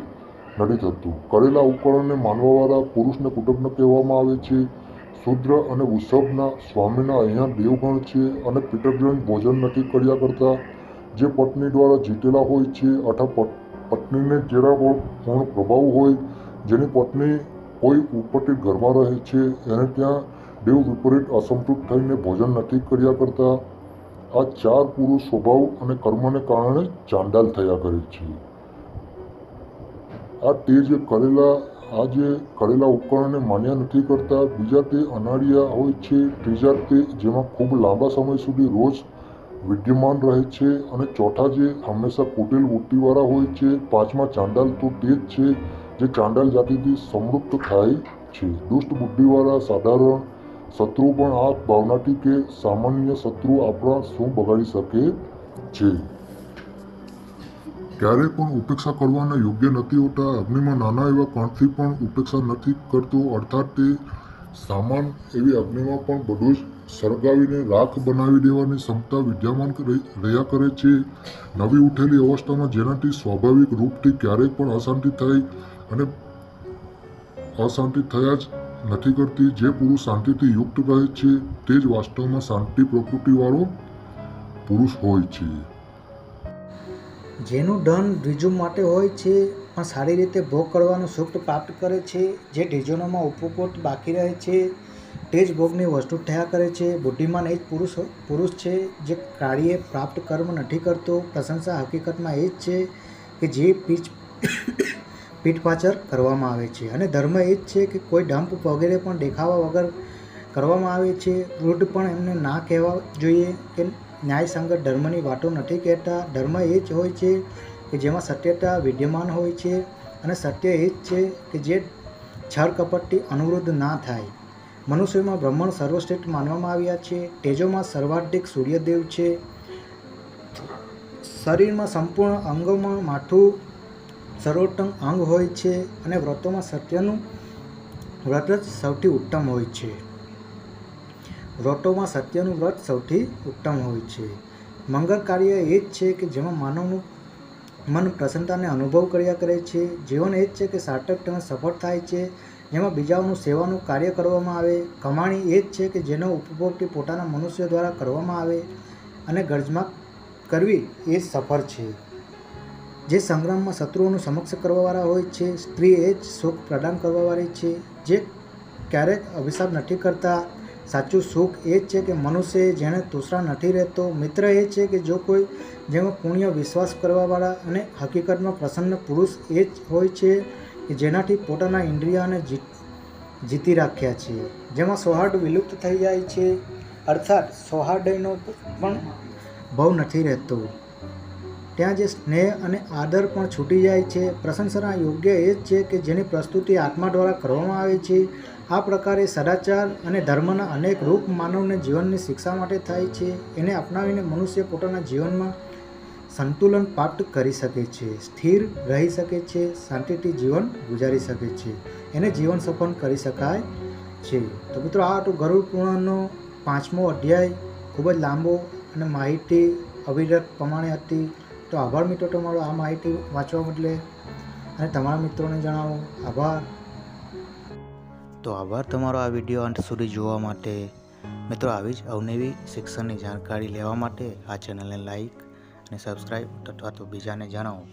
નથી થતું. કરેલા ઉપકરણને માનવાવાળા પુરુષને કુટુંબને કહેવામાં આવે છે. શુદ્ર અને વૃષભના સ્વામીના અહીંયા દેવગણ છે અને પિતૃગણ ભોજન નથી કર્યા કરતા. જે પત્ની દ્વારા જીતેલા હોય છે અથવા પત્નીને જરા પણ પ્રભાવ હોય, જેની પત્ની કોઈ ઉપરથી ઘરમાં રહે છે, એને ત્યાં દેવ વિપરીત અસંતુષ્ટ થઈને ભોજન નથી કર્યા કરતા. આ 4 પુરુષ સ્વભાવ અને કર્મને કારણે ચાંડાલ થયા કરે છે. જે કરેલા ઉપકરણને માન્ય નથી કરતા. બીજા તે અનાળિયા હોય છે. ત્રીજા તે જેમાં ખૂબ લાંબા સમય સુધી રોજ વિદ્યમાન રહે છે. અને ચોથા જે હંમેશા કુટિલ વૃત્તિવાળા હોય છે. પાંચમા ચાંડાલ તો તે જ છે જે ચાંડાલ જાતિથી સમૃદ્ધ થાય છે. દુષ્ટ બુદ્ધિવાળા સાધારણ શત્રુ પણ આ ભાવનાથી કે સામાન્ય શત્રુ આપણા શું બગાડી શકે છે. ક્યારેય પણ ઉપેક્ષા કરવાના યોગ્ય નથી હોતા. અગ્નિમાં નાના એવા કણથી પણ ઉપેક્ષા નથી કરતો, અર્થાત તે સામાન એવી અગ્નિમાં પણ બધું જ સળગાવીને રાખ બનાવી દેવાની ક્ષમતા વિદ્યમાન રહ્યા કરે છે. નવી ઉઠેલી અવસ્થામાં જેનાથી સ્વાભાવિક રૂપથી ક્યારેય પણ અશાંતિ થાય અને અશાંતિ થયા જ નથી કરતી. જે પુરુષ શાંતિથી યુક્ત રહે છે તે જ વાસ્તવમાં શાંતિ પ્રકૃતિવાળો પુરુષ હોય છે. જેનું ધન દ્વિજુ માટે હોય છે પણ સારી રીતે ભોગ કરવાનું સુખ પ્રાપ્ત કરે છે. જે દ્વિજોમાં ઉપભોગ બાકી રહે છે તે જ ભોગની વસ્તુ થયા કરે છે. બુદ્ધિમાન એ જ પુરુષ છે જે કાર્યે પ્રાપ્ત કર્મ નથી કરતો. પ્રશંસા હકીકતમાં એ જ છે કે જે પીઠ પાછળ કરવામાં આવે છે. અને ધર્મ એ જ છે કે કોઈ ડંપ વગેરે પણ દેખાવા વગર કરવામાં આવે છે. વૃદ્ધ પણ એમને ના કહેવા જોઈએ કે ન્યાયસંગત ધર્મની વાતો નથી કહેતા. ધર્મ એ જ હોય છે કે જેમાં સત્યતા વિદ્યમાન હોય છે. અને સત્ય એ જ છે કે જે છળ કપટથી અનુવૃદ્ધ ના થાય. મનુષ્યમાં બ્રહ્મણ સર્વશ્રેષ્ઠ માનવામાં આવ્યા છે. તેજોમાં સર્વાધિક સૂર્યદેવ છે. શરીરમાં સંપૂર્ણ અંગોમાં માથું સર્વોત્તમ અંગ હોય છે. અને વ્રતોમાં સત્યનું વ્રત જ સૌથી ઉત્તમ હોય છે. વ્રતોમાં સત્યનું વ્રત સૌથી ઉત્તમ હોય છે. મંગળ કાર્ય એ જ છે કે જેમાં માનવનું મન પ્રસન્નતાને અનુભવ કર્યા કરે છે. જીવન એ જ છે કે સાર્થક તેમજ સફળ થાય છે. જેમાં બીજાઓનું સેવાનું કાર્ય કરવામાં આવે. કમાણી એ જ છે કે જેનો ઉપભોગથી પોતાના મનુષ્ય દ્વારા કરવામાં આવે અને ગરજમાં કરવી એ સફળ છે. જે સંગ્રામમાં શત્રુઓનું સમક્ષ કરવાવાળા હોય છે. સ્ત્રી એ જ સુખ પ્રદાન કરવાવાળી છે જે ક્યારેક અભિશાપ નથી કરતા. સાચું સુખ એ જ છે કે મનુષ્ય જેને તૃષ્ણા નથી રહેતો. મિત્ર એ છે કે જો કોઈ જેમાં પુણ્ય વિશ્વાસ કરવાવાળા અને હકીકતમાં પ્રસન્ન પુરુષ એ જ હોય છે કે જેનાથી પોતાના ઇન્દ્રિયોને જીતી રાખ્યા છે. જેમાં સૌહાર્દ વિલુપ્ત થઈ જાય છે, અર્થાત સૌહાર્દનો પણ ભાવ નથી રહેતો. ત્યાં જે સ્નેહ અને આદર પણ છૂટી જાય છે. પ્રશંસના યોગ્ય એ જ છે કે જેની પ્રસ્તુતિ આત્મા દ્વારા કરવામાં આવે છે. આ પ્રકારે સદાચાર અને ધર્મના અનેક રૂપ માનવને જીવનની શિક્ષા માટે થાય છે. એને અપનાવીને મનુષ્ય પોતાના જીવનમાં સંતુલન પ્રાપ્ત કરી શકે છે, સ્થિર રહી શકે છે, શાંતિથી જીવન ગુજારી શકે છે. એને જીવન સફળ કરી શકાય છે. તો મિત્રો આ હતું ગરુડ પુરાણનો 5મો અધ્યાય. ખૂબ જ લાંબો અને માહિતી અવિરત પ્રમાણે હતી. તો આભાર મિત્રો તમારો આ માહિતી વાંચવા બદલે અને તમારા મિત્રોને જણાવો. આભાર. તો આભાર તમારો આ વિડીયો અંત સુધી જોવા માટે. મિત્રો આવી જ અવનવી શિક્ષણની જાણકારી લેવા માટે આ ચેનલને લાઈક અને સબસ્ક્રાઈબ અથવા તો બીજાને જણાવો.